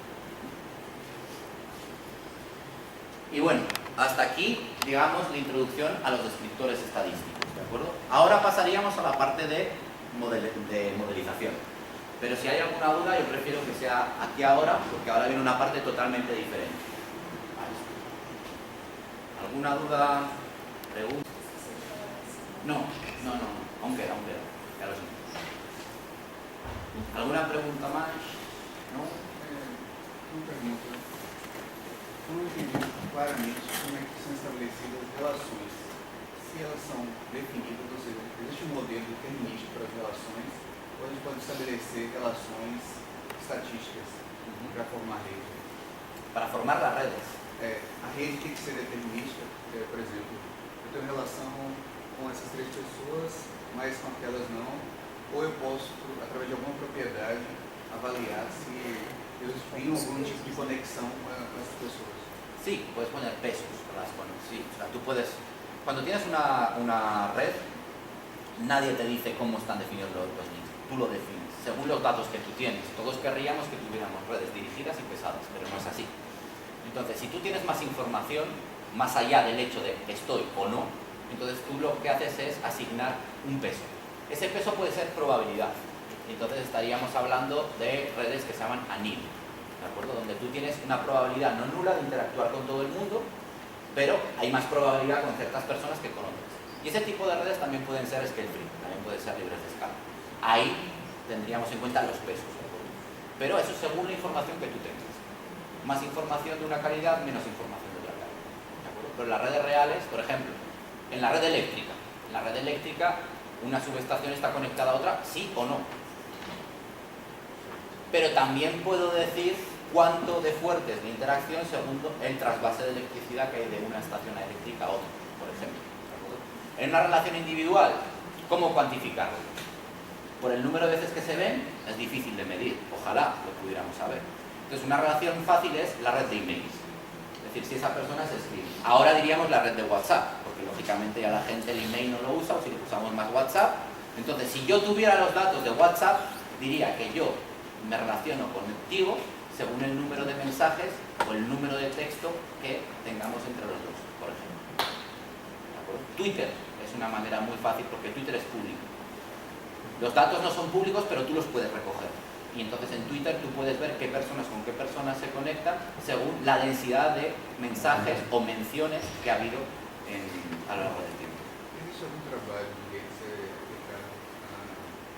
Y bueno, hasta aquí, digamos, la introducción a los descriptores estadísticos, ¿de acuerdo? Ahora pasaríamos a la parte de modelización. Pero si hay alguna duda, yo prefiero que sea aquí ahora, porque ahora viene una parte totalmente diferente. ¿Alguna duda? ¿Pregunta? No, aún queda, ya lo sé. ¿Alguna pregunta más? ¿No? Uma pergunta. Eu não entendi claramente como é que são estabelecidas as relações. Se elas são definidas, ou seja, existe um modelo determinístico para as relações, ou a gente pode estabelecer relações estatísticas para formar rede. Para formar las redes. A rede tem que ser determinística. Por exemplo, eu tenho relação com essas 3 pessoas, mas com aquelas não. Ou eu posso, através de alguma propriedade, avaliar se eu tenho algum tipo de conexão com essas pessoas. Sí, puedes poner pesos. Sí, o sea, tú puedes... Cuando tienes una red, nadie te dice cómo están definidos los links. Tú lo defines, según los datos que tú tienes. Todos querríamos que tuviéramos redes dirigidas y pesadas, pero no es así. Entonces, si tú tienes más información, más allá del hecho de estoy o no, entonces tú lo que haces es asignar un peso. Ese peso puede ser probabilidad. Entonces estaríamos hablando de redes que se llaman anil, ¿de acuerdo? Donde tú tienes una probabilidad no nula de interactuar con todo el mundo, pero hay más probabilidad con ciertas personas que con otras. Y ese tipo de redes también pueden ser scale free, también pueden ser libres de escala. Ahí tendríamos en cuenta los pesos, ¿de acuerdo? Pero eso es según la información que tú tengas. Más información de una calidad, menos información de otra calidad, ¿de acuerdo? Pero las redes reales, por ejemplo, en la red eléctrica, una subestación está conectada a otra, sí o no. Pero también puedo decir cuánto de fuerte es la interacción según el trasvase de electricidad que hay de una estación eléctrica a otra, por ejemplo. En una relación individual, ¿cómo cuantificarlo? Por el número de veces que se ven, es difícil de medir. Ojalá lo pudiéramos saber. Entonces, una relación fácil es la red de emails. Es decir, si esa persona se escribe. Ahora diríamos la red de WhatsApp, porque lógicamente ya la gente el email no lo usa, o si usamos más WhatsApp. Entonces, si yo tuviera los datos de WhatsApp, diría que yo me relaciono contigo según el número de mensajes o el número de texto que tengamos entre los dos, por ejemplo. ¿De acuerdo? Twitter es una manera muy fácil porque Twitter es público. Los datos no son públicos, pero tú los puedes recoger. Y entonces en Twitter tú puedes ver qué personas con qué personas se conectan según la densidad de mensajes o menciones que ha habido a lo largo del tiempo. Existe algum trabalho de ser aplicado a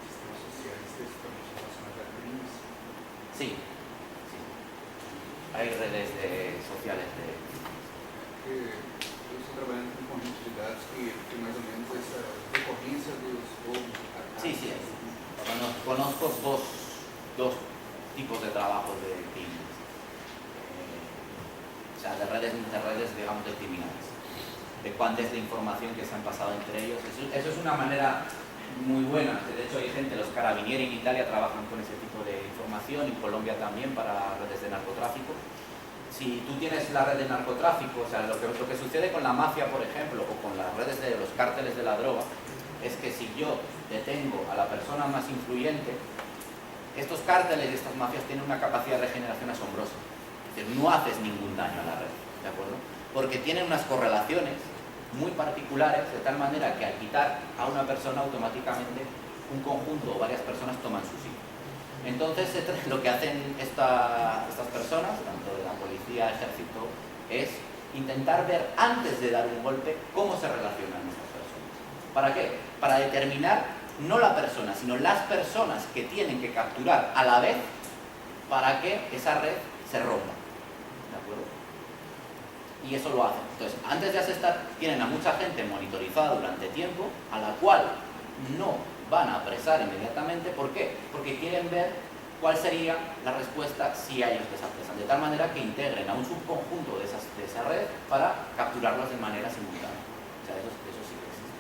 sistemas sociais, especificamente relacionados a crimes? Sí. Hay redes sociales de... Eu estou trabalhando com um conjunto de dados que tem mais ou menos essa recorrência dos roubos. Sí. Conozco dos tipos de trabajo de crimes. O sea, de redes, digamos, de criminales. De cuánta es la información que se han pasado entre ellos. Eso es una manera muy buena. De hecho, hay gente, los carabinieri en Italia trabajan con ese tipo de información, en Colombia también para redes de narcotráfico. Si tú tienes la red de narcotráfico, o sea, lo que sucede con la mafia, por ejemplo, o con las redes de los cárteles de la droga, es que si yo detengo a la persona más influyente, estos cárteles y estas mafias tienen una capacidad de regeneración asombrosa. Es decir, no haces ningún daño a la red, ¿de acuerdo? Porque tienen unas correlaciones muy particulares, de tal manera que al quitar a una persona automáticamente un conjunto o varias personas toman su sitio. Entonces lo que hacen estas personas, tanto de la policía, ejército, es intentar ver antes de dar un golpe cómo se relacionan estas personas. ¿Para qué? Para determinar no la persona, sino las personas que tienen que capturar a la vez para que esa red se rompa. ¿De acuerdo? Y eso lo hacen. Entonces, antes de asestar, tienen a mucha gente monitorizada durante tiempo, a la cual no van a apresar inmediatamente. ¿Por qué? Porque quieren ver cuál sería la respuesta si a ellos les apresan. De tal manera que integren a un subconjunto de esa red para capturarlos de manera simultánea. O sea, eso sí que existe.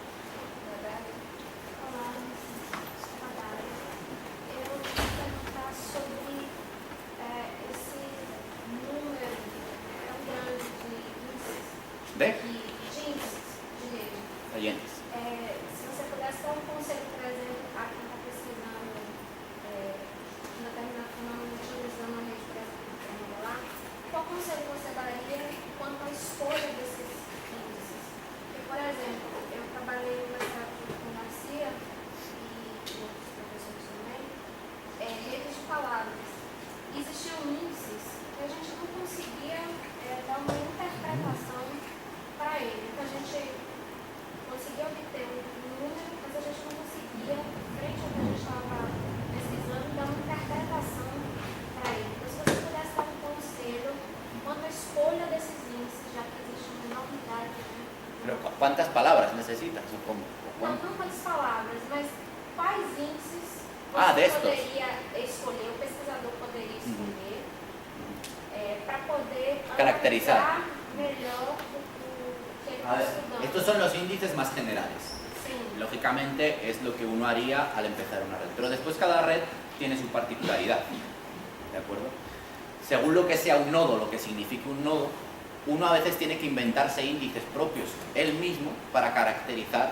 ¿De? Oyentes. Se você pudesse dar conselho, por exemplo, a quem está pesquisando um determinado fenômeno utilizando a rede para modelar, qual conselho você daria quanto à escolha desses índices? Porque, por exemplo, eu trabalhei no mestrado com Garcia e outros professores também, redes de palavras. Existiam índices que a gente não conseguia dar uma interpretação para ele. Então, a gente conseguia obter um número, mas a gente não conseguia, frente ao que a gente estava pesquisando, dar uma interpretação para ele. Então, se você pudesse dar um conselho quanto à escolha desses índices, já que existe uma enormidade, né? Pero, ¿cuántas palabras necesitas? Não quantas palavras, mas quais índices de você poderia escolher, o pesquisador poderia escolher, para poder caracterizar melhor estos son los índices más generales. Sí. Lógicamente es lo que uno haría al empezar una red, pero después cada red tiene su particularidad, ¿de acuerdo? Según lo que sea un nodo, lo que signifique un nodo, uno a veces tiene que inventarse índices propios él mismo para caracterizar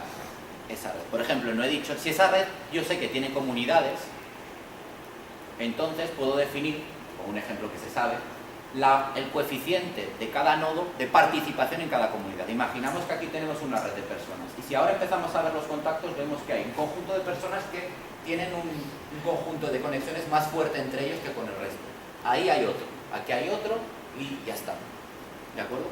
esa red. Por ejemplo, no he dicho, si esa red yo sé que tiene comunidades, entonces puedo definir, con un ejemplo que se sabe, el coeficiente de cada nodo de participación en cada comunidad. Imaginamos que aquí tenemos una red de personas y si ahora empezamos a ver los contactos vemos que hay un conjunto de personas que tienen un conjunto de conexiones más fuerte entre ellos que con el resto. Ahí hay otro, aquí hay otro y ya está. ¿De acuerdo?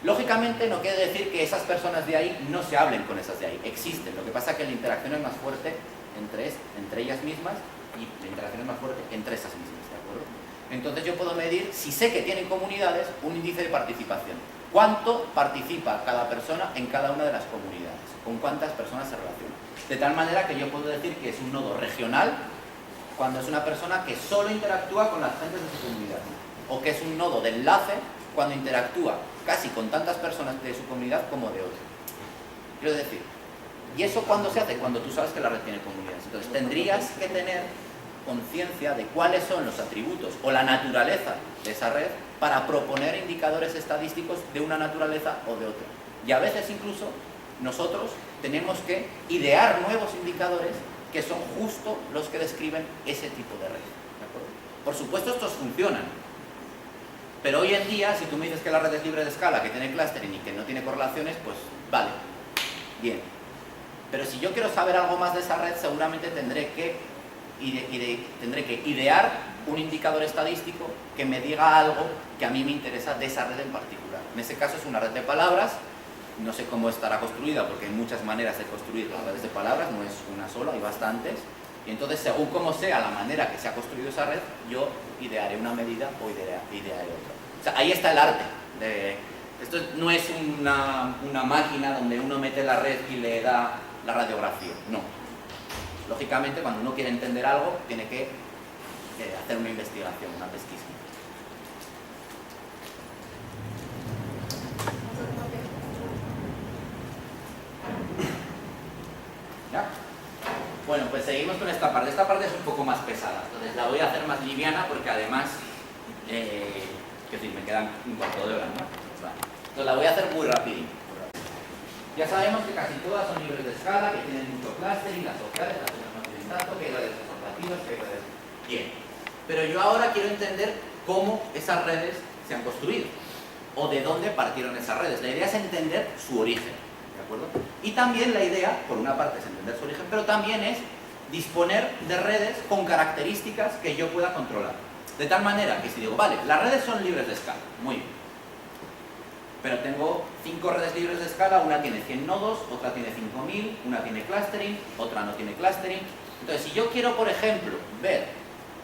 Lógicamente no quiere decir que esas personas de ahí no se hablen con esas de ahí. Existen, lo que pasa es que la interacción es más fuerte entre ellas mismas y la interacción es más fuerte entre esas mismas. ¿De acuerdo? Entonces yo puedo medir, si sé que tienen comunidades, un índice de participación. ¿Cuánto participa cada persona en cada una de las comunidades? ¿Con cuántas personas se relaciona? De tal manera que yo puedo decir que es un nodo regional cuando es una persona que solo interactúa con las gentes de su comunidad. O que es un nodo de enlace cuando interactúa casi con tantas personas de su comunidad como de otra. Quiero decir, ¿y eso cuándo se hace? Cuando tú sabes que la red tiene comunidades. Entonces tendrías que tener conciencia de cuáles son los atributos o la naturaleza de esa red para proponer indicadores estadísticos de una naturaleza o de otra. Y a veces incluso nosotros tenemos que idear nuevos indicadores que son justo los que describen ese tipo de red. ¿De acuerdo? Por supuesto estos funcionan, pero hoy en día si tú me dices que la red es libre de escala, que tiene clustering y que no tiene correlaciones, pues vale, bien. Pero si yo quiero saber algo más de esa red, seguramente tendré que idear un indicador estadístico que me diga algo que a mí me interesa de esa red en particular. En ese caso es una red de palabras, no sé cómo estará construida porque hay muchas maneras de construir las redes de palabras, no es una sola, hay bastantes. Y entonces según cómo sea la manera que se ha construido esa red, yo idearé una medida o idearé otra. O sea, ahí está el arte. Esto no es una máquina donde uno mete la red y le da la radiografía, no. Lógicamente, cuando uno quiere entender algo, tiene que hacer una investigación, una pesquisa. ¿Ya? Bueno, pues seguimos con esta parte. Esta parte es un poco más pesada, entonces la voy a hacer más liviana porque además, que sí, me quedan un cuarto de hora, ¿no? Vale. Entonces la voy a hacer muy rapidito. Ya sabemos que casi todas son libres de escala, que tienen mucho clustering, las sociales, las otras no tienen tanto, que hay redes asociativas, que hay redes... Bien. Pero yo ahora quiero entender cómo esas redes se han construido, o de dónde partieron esas redes. La idea es entender su origen, ¿de acuerdo? Y también la idea, por una parte, es entender su origen, pero también es disponer de redes con características que yo pueda controlar. De tal manera que si digo, vale, las redes son libres de escala, muy bien. Pero tengo 5 redes libres de escala, una tiene 100 nodos, otra tiene 5000, una tiene clustering, otra no tiene clustering. Entonces, si yo quiero, por ejemplo, ver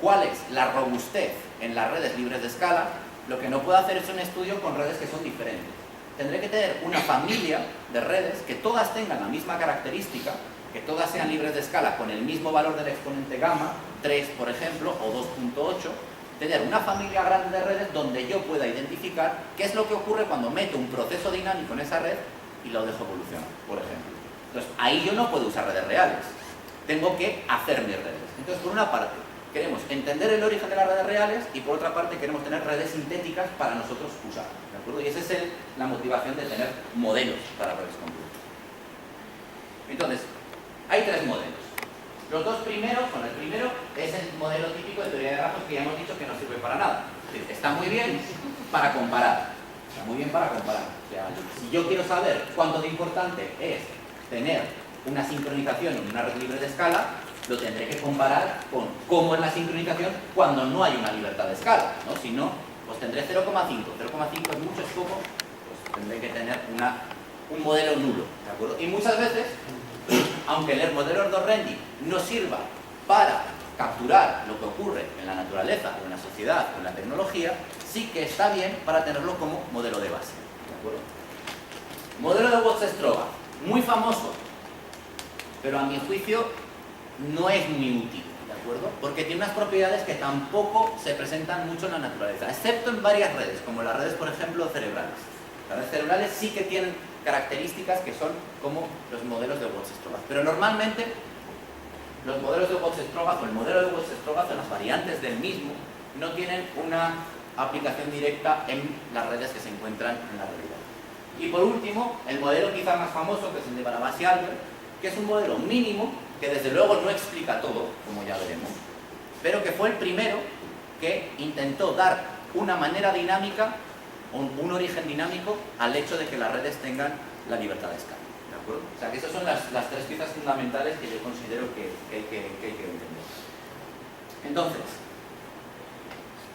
cuál es la robustez en las redes libres de escala, lo que no puedo hacer es un estudio con redes que son diferentes. Tendré que tener una familia de redes que todas tengan la misma característica, que todas sean libres de escala con el mismo valor del exponente gamma, 3 por ejemplo, o 2.8, tener una familia grande de redes donde yo pueda identificar qué es lo que ocurre cuando meto un proceso dinámico en esa red y lo dejo evolucionar, por ejemplo. Entonces, ahí yo no puedo usar redes reales, tengo que hacer mis redes. Entonces, por una parte, queremos entender el origen de las redes reales y por otra parte queremos tener redes sintéticas para nosotros usar, ¿de acuerdo? Y esa es la motivación de tener modelos para redes complejas. Entonces, hay tres modelos. Los dos primeros, bueno, el primero es el modelo típico de teoría de grafos que ya hemos dicho que no sirve para nada. Es decir, está muy bien para comparar. Está muy bien para comparar. O sea, si yo quiero saber cuánto de importante es tener una sincronización en una red libre de escala, lo tendré que comparar con cómo es la sincronización cuando no hay una libertad de escala, ¿no? Si no, pues tendré 0,5. 0,5 es mucho, es poco, pues tendré que tener un modelo nulo, ¿de acuerdo? Y muchas veces, aunque el modelo Erdős-Rényi no sirva para capturar lo que ocurre en la naturaleza, o en la sociedad, o en la tecnología, sí que está bien para tenerlo como modelo de base, ¿de acuerdo? Modelo de Watt-Stroga, muy famoso, pero a mi juicio no es muy útil, ¿de acuerdo? Porque tiene unas propiedades que tampoco se presentan mucho en la naturaleza, excepto en varias redes, como las redes, por ejemplo, cerebrales. Las redes cerebrales sí que tienen características que son como los modelos de Watt-Stroga, pero normalmente los modelos de Watt-Stroga o el modelo de Watt-Stroga o las variantes del mismo no tienen una aplicación directa en las redes que se encuentran en la realidad. Y por último, el modelo quizá más famoso, que es el de Barabasi-Albert, que es un modelo mínimo que desde luego no explica todo, como ya veremos, pero que fue el primero que intentó dar una manera dinámica, un origen dinámico al hecho de que las redes tengan la libertad de escala, ¿de acuerdo? O sea que esas son las tres piezas fundamentales que yo considero que hay que entender. Entonces,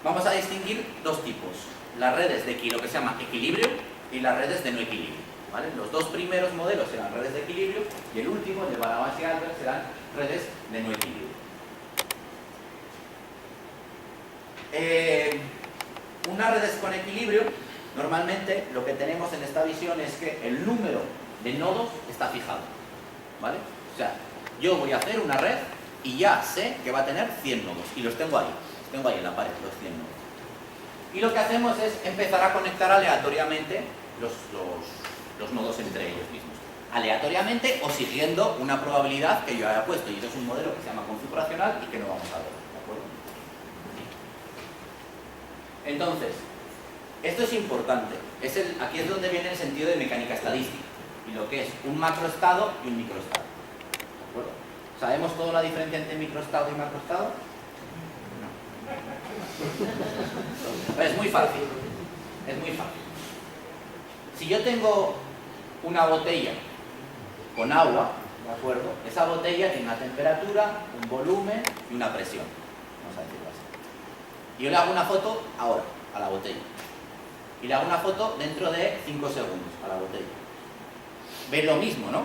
vamos a distinguir dos tipos, las redes de lo que se llama equilibrio y las redes de no equilibrio, ¿vale? Los dos primeros modelos serán redes de equilibrio y el último, el de Barabasi-Albert, serán redes de no equilibrio. Unas redes con equilibrio, normalmente lo que tenemos en esta visión es que el número de nodos está fijado, ¿vale? O sea, yo voy a hacer una red y ya sé que va a tener 100 nodos y los tengo ahí en la pared, los 100 nodos. Y lo que hacemos es empezar a conectar aleatoriamente los nodos entre ellos mismos. Aleatoriamente o siguiendo una probabilidad que yo haya puesto, y eso es un modelo que se llama configuracional y que no vamos a ver, ¿de acuerdo? Entonces, esto es importante. Aquí es donde viene el sentido de mecánica estadística y lo que es un macroestado y un microestado. ¿De acuerdo? ¿Sabemos toda la diferencia entre microestado y macroestado? No. Es muy fácil. Es muy fácil. Si yo tengo una botella con agua, ¿de acuerdo? Esa botella tiene una temperatura, un volumen y una presión. Vamos a decirlo así. Y yo le hago una foto ahora a la botella. Y le hago una foto dentro de 5 segundos a la botella. ¿Veis lo mismo, no?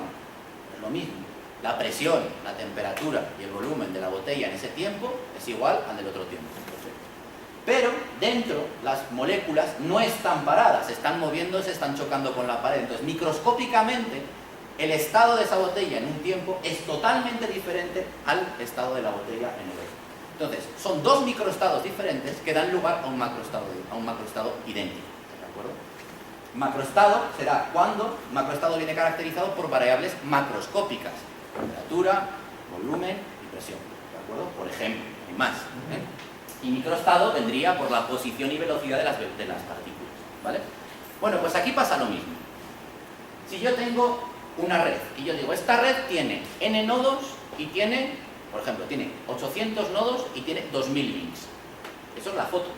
Es lo mismo. La presión, la temperatura y el volumen de la botella en ese tiempo es igual al del otro tiempo. Pero dentro las moléculas no están paradas, están moviéndose, están chocando con la pared. Entonces, microscópicamente, el estado de esa botella en un tiempo es totalmente diferente al estado de la botella en el otro. Entonces, son dos microestados diferentes que dan lugar a un macroestado idéntico. ¿De acuerdo? Macroestado será cuando macroestado viene caracterizado por variables macroscópicas: temperatura, volumen y presión. ¿De acuerdo? Por ejemplo, hay más. Y microestado vendría por la posición y velocidad de las partículas, ¿vale? Bueno, pues aquí pasa lo mismo. Si yo tengo una red y yo digo, esta red tiene n nodos y tiene, por ejemplo, tiene 800 nodos y tiene 2000 links. Eso es la foto.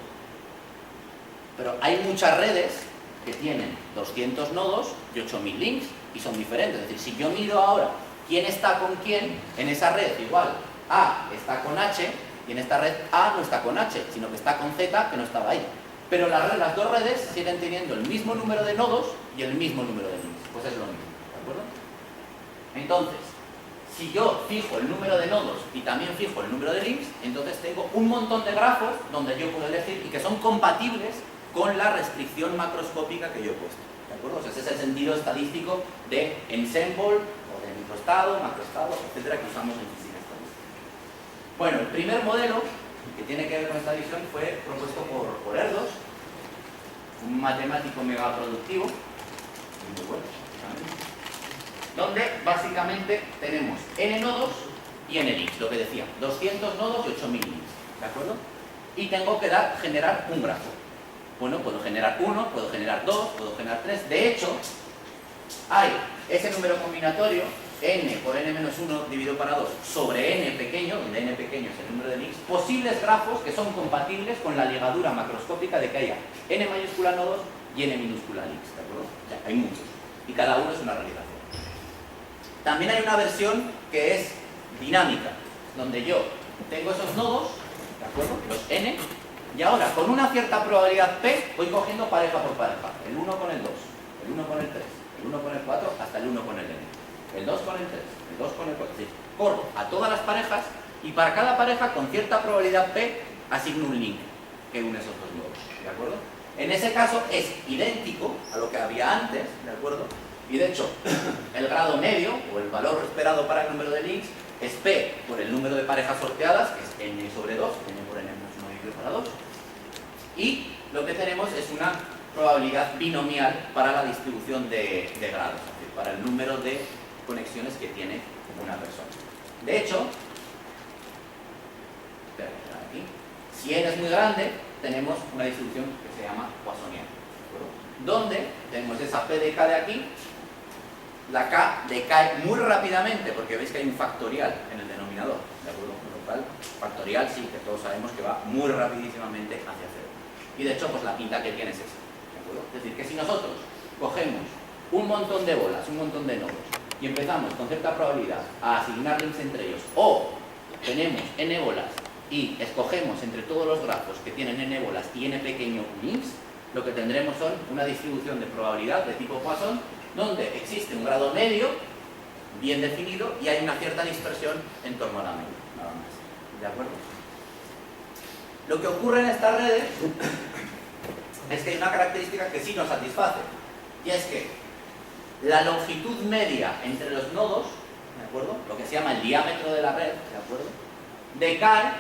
Pero hay muchas redes que tienen 200 nodos y 8000 links y son diferentes. Es decir, si yo miro ahora quién está con quién en esa red, igual A está con H, y en esta red A no está con H, sino que está con Z, que no estaba ahí. Pero las dos redes siguen teniendo el mismo número de nodos y el mismo número de links. Pues es lo mismo, ¿de acuerdo? Entonces, si yo fijo el número de nodos y también fijo el número de links, entonces tengo un montón de grafos donde yo puedo elegir y que son compatibles con la restricción macroscópica que yo he puesto. ¿De acuerdo? O sea, ese es el sentido estadístico de ensemble o de microestado, macroestado, etcétera, que usamos en física estadística. Bueno, el primer modelo que tiene que ver con esta visión fue propuesto por Erdős, un matemático megaproductivo, muy bueno, donde básicamente tenemos n nodos y n links, lo que decía, 200 nodos y 8000 links, ¿de acuerdo? Y tengo que generar un grafo. Bueno, puedo generar 1, puedo generar 2, puedo generar 3. De hecho, hay ese número combinatorio, n por n-1 dividido para 2, sobre n pequeño, donde n pequeño es el número de links, posibles grafos que son compatibles con la ligadura macroscópica de que haya n mayúscula nodos y n minúscula links, ¿de acuerdo? O sea, hay muchos, y cada uno es una realización. También hay una versión que es dinámica, donde yo tengo esos nodos, ¿de acuerdo? Los n, y ahora con una cierta probabilidad p voy cogiendo pareja por pareja, el 1 con el 2, el 1 con el 3, el 1 con el 4, hasta el 1 con el n, el 2 con el 3, el 2 con el 4, es decir, corro a todas las parejas y para cada pareja con cierta probabilidad p asigno un link que une esos dos nodos, ¿de acuerdo? En ese caso es idéntico a lo que había antes, ¿de acuerdo? Y de hecho, el grado medio, o el valor esperado para el número de links, es p por el número de parejas sorteadas, que es n sobre 2, n por n-1 dividido para 2. Y lo que tenemos es una probabilidad binomial para la distribución de grados, es decir, para el número de conexiones que tiene una persona. De hecho, aquí, si n es muy grande, tenemos una distribución que se llama poissoniana, donde tenemos esa p de k de aquí. La k decae muy rápidamente porque veis que hay un factorial en el denominador, ¿de acuerdo? Con lo cual, factorial sí, que todos sabemos que va muy rapidísimamente hacia cero. Y de hecho, pues la pinta que tiene es esa, ¿de acuerdo? Es decir, que si nosotros cogemos un montón de bolas, un montón de nodos, y empezamos con cierta probabilidad a asignar links entre ellos, o tenemos n bolas y escogemos entre todos los grafos que tienen n bolas y n pequeño links, lo que tendremos son una distribución de probabilidad de tipo Poisson, donde existe un grado medio bien definido y hay una cierta dispersión en torno a la media, nada más. ¿De acuerdo? Lo que ocurre en estas redes es que hay una característica que sí nos satisface, y es que la longitud media entre los nodos, ¿de acuerdo? Lo que se llama el diámetro de la red, ¿de acuerdo? Decae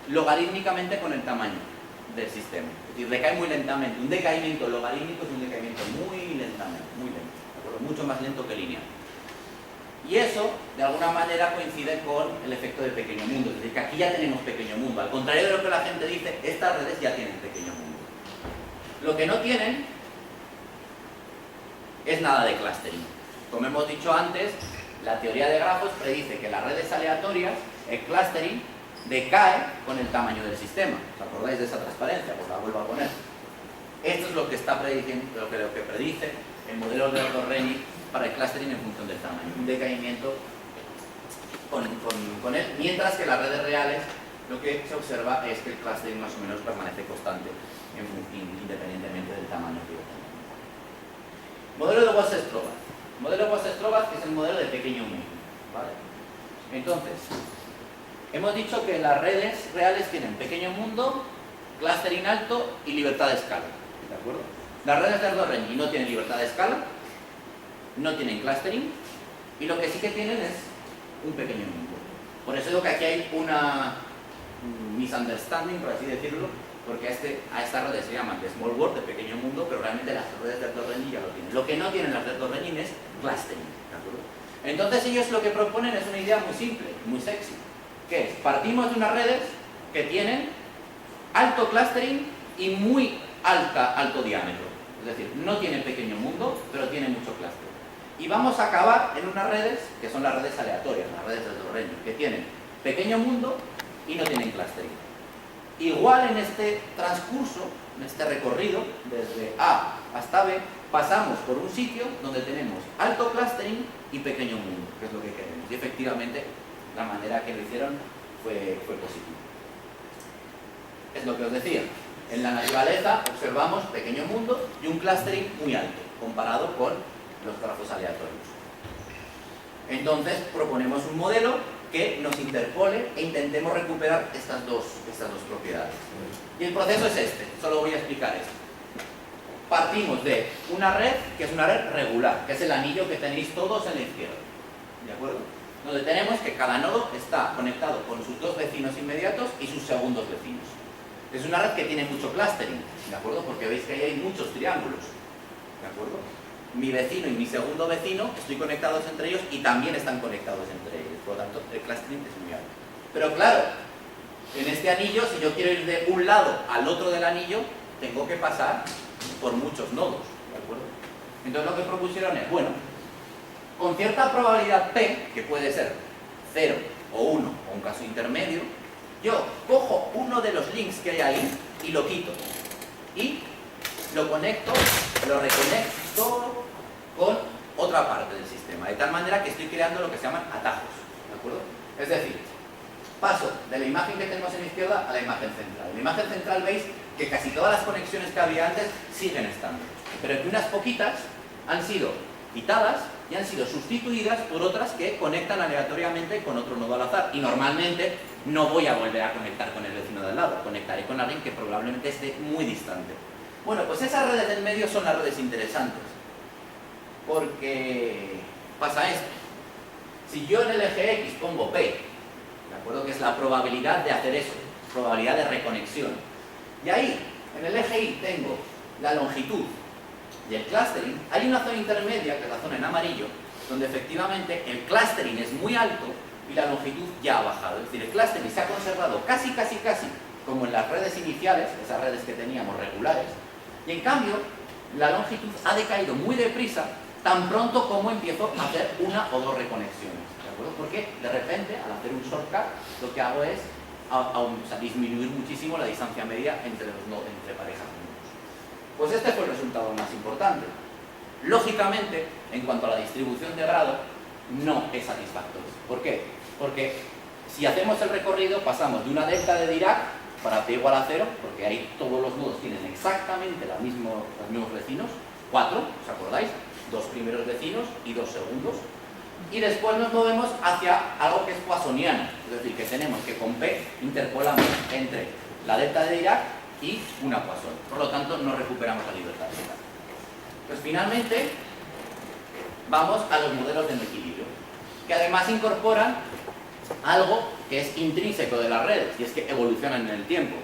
logarítmicamente con el tamaño del sistema. Es decir, decae muy lentamente. Un decaimiento logarítmico es un decaimiento muy lentamente, muy lento. Mucho más lento que lineal. Y eso, de alguna manera, coincide con el efecto de pequeño mundo. Es decir, que aquí ya tenemos pequeño mundo. Al contrario de lo que la gente dice, estas redes ya tienen pequeño mundo. Lo que no tienen es nada de clustering. Como hemos dicho antes, la teoría de grafos predice que las redes aleatorias, el clustering, decae con el tamaño del sistema. ¿Os acordáis de esa transparencia? Pues la vuelvo a poner. Esto es lo que está prediciendo, lo que predice el modelo de Erdős-Rényi para el clustering en función del tamaño. Un decaimiento con él, mientras que las redes reales lo que se observa es que el clustering más o menos permanece constante independientemente del tamaño que yo tenga. Modelo de Wasserström. Modelo de Wasserström es el modelo de pequeño mundo, ¿vale? Entonces, hemos dicho que las redes reales tienen pequeño mundo, clustering alto y libertad de escala, ¿de acuerdo? Las redes de Erdős-Rényi no tienen libertad de escala, no tienen clustering, y lo que sí que tienen es un pequeño mundo. Por eso digo que aquí hay una misunderstanding, por así decirlo, porque a estas redes se llaman de small world, de pequeño mundo, pero realmente las redes de Erdős-Rényi ya lo tienen. Lo que no tienen las de Erdős-Rényi es clustering, ¿de acuerdo? Entonces ellos lo que proponen es una idea muy simple, muy sexy, que es, partimos de unas redes que tienen alto clustering y muy alto diámetro. Es decir, no tienen pequeño mundo, pero tienen mucho clustering. Y vamos a acabar en unas redes, que son las redes aleatorias, las redes de Erdős-Rényi, que tienen pequeño mundo y no tienen clustering. Igual en este transcurso, en este recorrido, desde A hasta B, pasamos por un sitio donde tenemos alto clustering y pequeño mundo, que es lo que queremos. Y efectivamente, la manera que lo hicieron fue positiva. Es lo que os decía. En la naturaleza observamos pequeño mundo y un clustering muy alto, comparado con los grafos aleatorios. Entonces, proponemos un modelo que nos interpole e intentemos recuperar estas dos propiedades. Y el proceso es este, solo voy a explicar esto. partimos de una red que es una red regular, que es el anillo que tenéis todos en la izquierda, ¿de acuerdo? Donde tenemos que cada nodo está conectado con sus dos vecinos inmediatos y sus segundos vecinos. Es una red que tiene mucho clustering, ¿de acuerdo? Porque veis que ahí hay muchos triángulos, ¿de acuerdo? Mi vecino y mi segundo vecino estoy conectados entre ellos y también están conectados entre ellos, por lo tanto el clustering es muy alto. Pero claro, en este anillo, si yo quiero ir de un lado al otro del anillo, tengo que pasar por muchos nodos, ¿de acuerdo? Entonces lo que propusieron es, bueno, con cierta probabilidad P, que puede ser 0 o 1 o un caso intermedio, yo cojo uno de los links que hay ahí y lo quito. Y lo conecto, lo reconecto con otra parte del sistema, de tal manera que estoy creando lo que se llaman atajos, ¿de acuerdo? Es decir, paso de la imagen que tenemos en la izquierda a la imagen central. En la imagen central veis que casi todas las conexiones que había antes siguen estando, pero que unas poquitas han sido quitadas y han sido sustituidas por otras que conectan aleatoriamente con otro nodo al azar. Y normalmente no voy a volver a conectar con el vecino de al lado, conectaré con alguien que probablemente esté muy distante. Bueno, pues esas redes del medio son las redes interesantes, porque pasa esto. Si yo en el eje X pongo P, ¿de acuerdo? Que es la probabilidad de hacer eso, probabilidad de reconexión. Y ahí, en el eje Y, tengo la longitud y el clustering. Hay una zona intermedia, que es la zona en amarillo, donde efectivamente el clustering es muy alto y la longitud ya ha bajado. Es decir, el clustering se ha conservado casi como en las redes iniciales, esas redes que teníamos regulares, y en cambio, la longitud ha decaído muy deprisa, tan pronto como empiezo a hacer una o dos reconexiones, ¿de acuerdo? Porque de repente, al hacer un shortcut, lo que hago es disminuir muchísimo la distancia media entre parejas de nodos. Pues este fue el resultado más importante. Lógicamente, en cuanto a la distribución de grado, no es satisfactorio. ¿Por qué? Porque si hacemos el recorrido, pasamos de una delta de Dirac para P igual a 0, porque ahí todos los nodos tienen exactamente los mismos vecinos, 4, ¿os acordáis? 2 primeros vecinos y 2 segundos. Y después nos movemos hacia algo que es poissoniano, es decir, que tenemos que con P interpolamos entre la delta de Dirac y una Poisson. Por lo tanto, no recuperamos la libertad de Dirac. Pues finalmente, vamos a los modelos de no equilibrio, que además incorporan algo que es intrínseco de las redes, y es que evolucionan en el tiempo.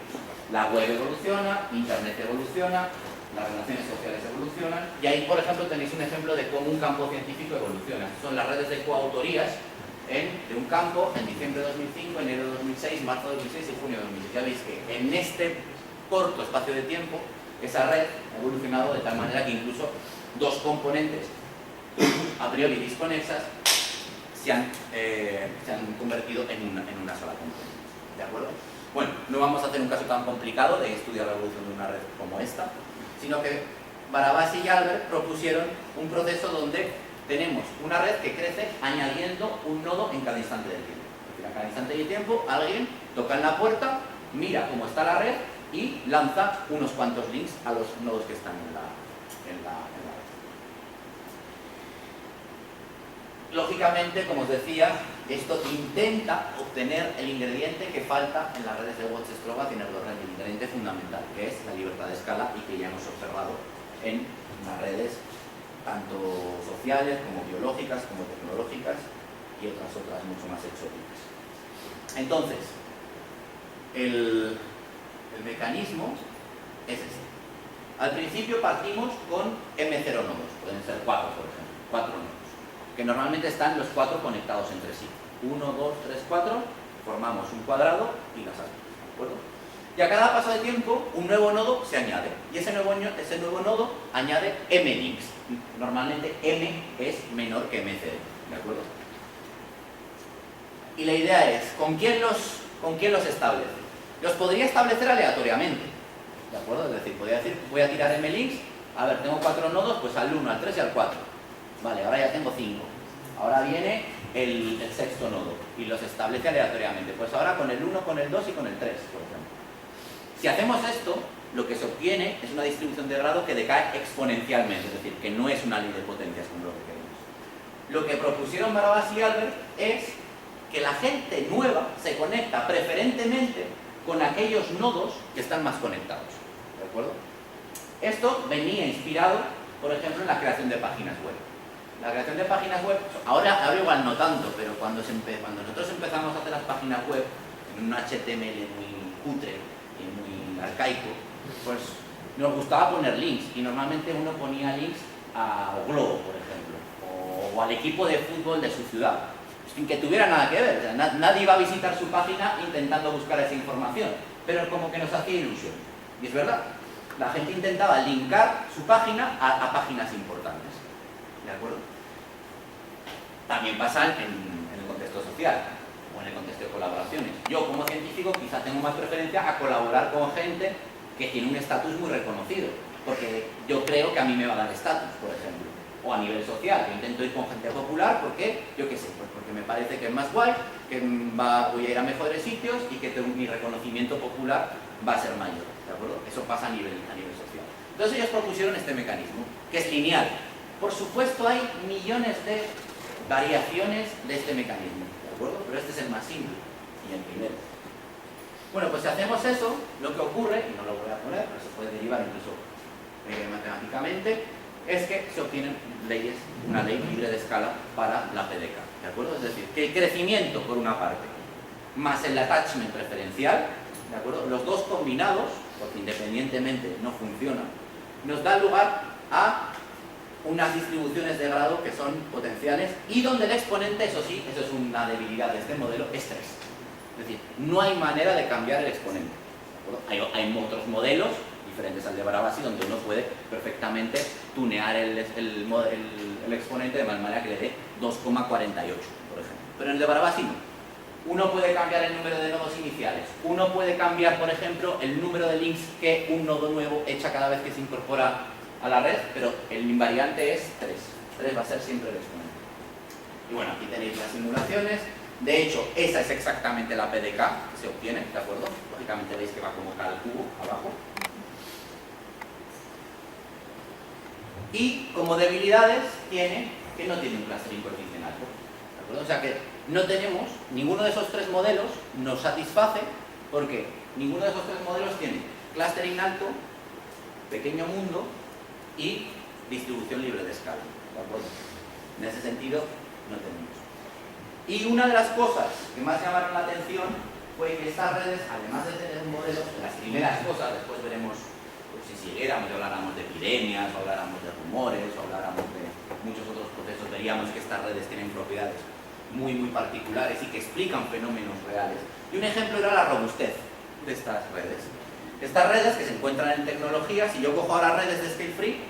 La web evoluciona, Internet evoluciona, las relaciones sociales evolucionan, y ahí, por ejemplo, tenéis un ejemplo de cómo un campo científico evoluciona. Son las redes de coautorías de un campo en diciembre de 2005, enero de 2006, marzo de 2006 y junio de 2006. Ya veis que en este corto espacio de tiempo, esa red ha evolucionado de tal manera que incluso dos componentes a priori disconexas se han convertido en una sola componente. ¿De acuerdo? Bueno, no vamos a hacer un caso tan complicado de estudiar la evolución de una red como esta, sino que Barabasi y Albert propusieron un proceso donde tenemos una red que crece añadiendo un nodo en cada instante del tiempo. Es decir, a cada instante del tiempo alguien toca en la puerta, mira cómo está la red y lanza unos cuantos links a los nodos que están en la red. Lógicamente, como os decía, esto intenta obtener el ingrediente que falta en las redes de Watt-Stroba, tiene el ingrediente fundamental, que es la libertad de escala y que ya hemos observado en las redes tanto sociales como biológicas, como tecnológicas y otras mucho más exóticas. Entonces, el mecanismo es este. Al principio partimos con M0 nodos, pueden ser 4 por ejemplo, 4 nodos, que normalmente están los 4 conectados entre sí. 1, 2, 3, 4, formamos un cuadrado y las altas, ¿de acuerdo? Y a cada paso de tiempo un nuevo nodo se añade, y ese nuevo nodo añade M links. Normalmente M es menor que M0, ¿de acuerdo? Y la idea es, ¿con quién los establece? Los podría establecer aleatoriamente, ¿de acuerdo? Es decir, podría decir, voy a tirar M links, a ver, tengo 4 nodos, pues al 1, al 3 y al 4. Vale, ahora ya tengo 5. Ahora viene el sexto nodo y los establece aleatoriamente. Pues ahora con el 1, con el 2 y con el 3, por ejemplo. Si hacemos esto, lo que se obtiene es una distribución de grado que decae exponencialmente, es decir, que no es una ley de potencias como lo que queremos. Lo que propusieron Barabasi y Albert es que la gente nueva se conecta preferentemente con aquellos nodos que están más conectados, ¿de acuerdo? Esto venía inspirado, por ejemplo, en la creación de páginas web. La creación de páginas web, ahora igual no tanto, pero cuando nosotros empezamos a hacer las páginas web en un HTML muy cutre y muy arcaico, pues nos gustaba poner links, y normalmente uno ponía links a Globo, por ejemplo, o al equipo de fútbol de su ciudad, sin que tuviera nada que ver. O sea, nadie iba a visitar su página intentando buscar esa información, pero como que nos hacía ilusión. Y es verdad, la gente intentaba linkar su página a páginas importantes. ¿De acuerdo? También pasa en el contexto social o en el contexto de colaboraciones. Yo, como científico, quizá tengo más preferencia a colaborar con gente que tiene un estatus muy reconocido, porque yo creo que a mí me va a dar estatus, por ejemplo. O a nivel social, yo intento ir con gente popular porque, yo qué sé, pues porque me parece que es más guay, que voy a ir a mejores sitios y que mi reconocimiento popular va a ser mayor. ¿De acuerdo? Eso pasa a nivel social. Entonces ellos propusieron este mecanismo, que es lineal. Por supuesto hay millones de variaciones de este mecanismo, ¿de acuerdo? Pero este es el más simple y el primero. Bueno, pues si hacemos eso, lo que ocurre, y no lo voy a poner, pero se puede derivar incluso matemáticamente, es que se obtienen una ley libre de escala para la PDK, ¿de acuerdo? Es decir, que el crecimiento, por una parte, más el attachment preferencial, ¿de acuerdo? Los dos combinados, porque independientemente no funcionan, nos da lugar a unas distribuciones de grado que son potenciales y donde el exponente, eso sí, eso es una debilidad de este modelo, es 3. Es decir, no hay manera de cambiar el exponente. Hay otros modelos diferentes al de Barabasi donde uno puede perfectamente tunear el exponente de manera que le dé 2,48, por ejemplo. Pero en el de Barabasi no. Uno puede cambiar el número de nodos iniciales. Uno puede cambiar, por ejemplo, el número de links que un nodo nuevo echa cada vez que se incorpora a la red, pero el invariante es 3. 3 va a ser siempre el exponente. Y bueno, aquí tenéis las simulaciones. De hecho, esa es exactamente la PDK que se obtiene, ¿de acuerdo? Lógicamente veis que va como K al cubo abajo. Y como debilidades tiene que no tiene un clustering coeficiente alto, ¿de acuerdo? O sea que no tenemos, ninguno de esos tres modelos nos satisface, porque ninguno de esos tres modelos tiene clustering alto, pequeño mundo y distribución libre de escala, ¿de acuerdo? En ese sentido, no tenemos. Y una de las cosas que más llamaron la atención fue que estas redes, además de tener un modelo, las primeras cosas, después veremos pues, si siguiéramos y habláramos de epidemias, o habláramos de rumores, o habláramos de muchos otros procesos, veríamos que estas redes tienen propiedades muy particulares y que explican fenómenos reales. Y un ejemplo era la robustez de estas redes. Estas redes que se encuentran en tecnología, si yo cojo ahora redes de scale free,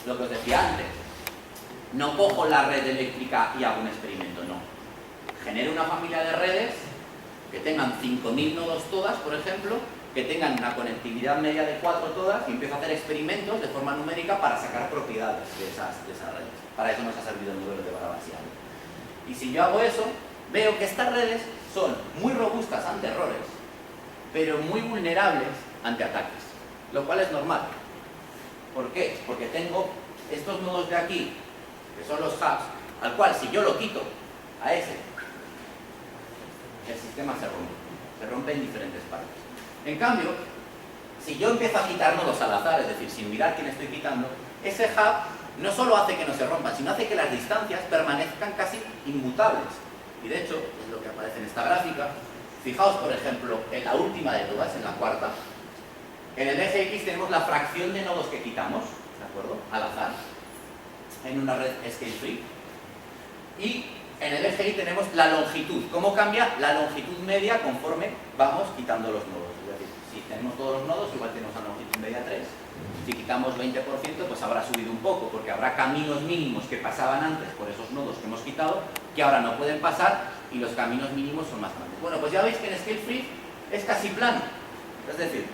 lo que os decía antes, no cojo la red eléctrica y hago un experimento, no. Genero una familia de redes que tengan 5.000 nodos todas, por ejemplo, que tengan una conectividad media de 4 todas y empiezo a hacer experimentos de forma numérica para sacar propiedades de esas redes. Para eso nos ha servido el modelo de Barabasi. Y si yo hago eso, veo que estas redes son muy robustas ante errores, pero muy vulnerables ante ataques, lo cual es normal. ¿Por qué? Porque tengo estos nodos de aquí, que son los hubs, al cual si yo lo quito a ese, el sistema se rompe en diferentes partes. En cambio, si yo empiezo a quitar nodos al azar, es decir, sin mirar quién estoy quitando, ese hub no solo hace que no se rompan, sino hace que las distancias permanezcan casi inmutables. Y de hecho, es lo que aparece en esta gráfica. Fijaos, por ejemplo, en la última de todas, en la cuarta. En el eje X tenemos la fracción de nodos que quitamos, ¿de acuerdo? Al azar, en una red scale free. Y en el eje Y tenemos la longitud. ¿Cómo cambia la longitud media conforme vamos quitando los nodos? Es decir, si tenemos todos los nodos, igual tenemos la longitud media 3. Si quitamos 20%, pues habrá subido un poco, porque habrá caminos mínimos que pasaban antes por esos nodos que hemos quitado, que ahora no pueden pasar, y los caminos mínimos son más grandes. Bueno, pues ya veis que en scale free es casi plano. Es decir,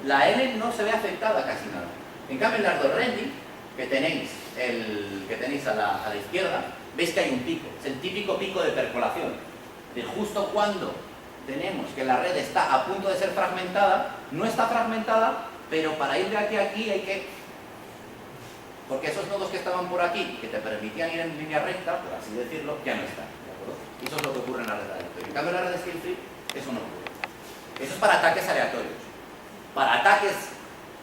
la L no se ve afectada casi nada. En cambio, en las dos rending, que tenéis a la izquierda, veis que hay un pico. Es el típico pico de percolación. De justo cuando tenemos que la red está a punto de ser fragmentada, no está fragmentada, pero para ir de aquí a aquí hay que... Porque esos nodos que estaban por aquí, que te permitían ir en línea recta, por así decirlo, ya no están, ¿de acuerdo? Y eso es lo que ocurre en la red aleatoria. En cambio, en la red scale free, eso no ocurre. Eso es para ataques aleatorios. Para ataques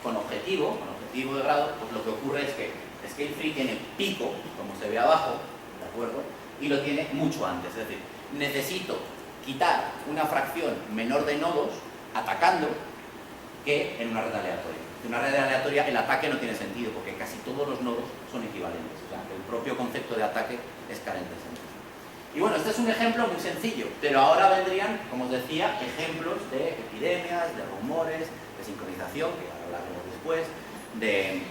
con objetivo objetivo de grado, pues lo que ocurre es que scale-free tiene pico, como se ve abajo, ¿de acuerdo? Y lo tiene mucho antes, es decir, necesito quitar una fracción menor de nodos atacando que en una red aleatoria. En una red aleatoria el ataque no tiene sentido porque casi todos los nodos son equivalentes, o sea, el propio concepto de ataque es carente de sentido. Y bueno, este es un ejemplo muy sencillo, pero ahora vendrían, como os decía, ejemplos de epidemias, de rumores, de sincronización, que hablaremos después, de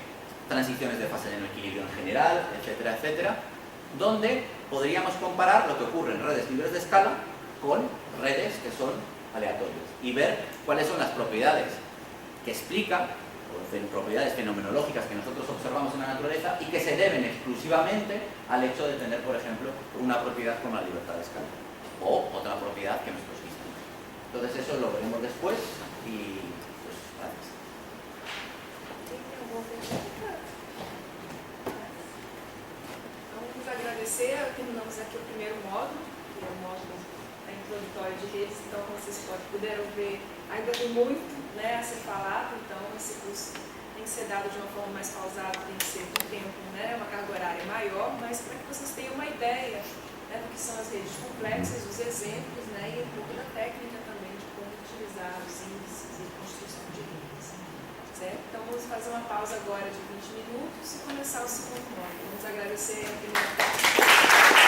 transiciones de fase de no equilibrio en general, etcétera, etcétera, donde podríamos comparar lo que ocurre en redes libres de escala con redes que son aleatorias y ver cuáles son las propiedades que explican, o propiedades fenomenológicas que nosotros observamos en la naturaleza y que se deben exclusivamente al hecho de tener, por ejemplo, una propiedad como la libertad de escala o otra propiedad que nosotros quisiéramos. Entonces eso lo veremos después y pues gracias. Vamos agradecer, terminamos aqui o primeiro módulo, que é o módulo introdutório de redes, então como vocês puderam ver, ainda tem muito, né, a ser falado, então esse curso tem que ser dado de uma forma mais pausada, tem que ser com tempo, né, uma carga horária maior, mas para que vocês tenham uma ideia, né, do que são as redes complexas, os exemplos, né, e um pouco da técnica também de como utilizar os índices e construção de redes. Certo? Então vamos fazer uma pausa agora de 20 minutos e começar o segundo módulo. Vamos agradecer a primeira parte.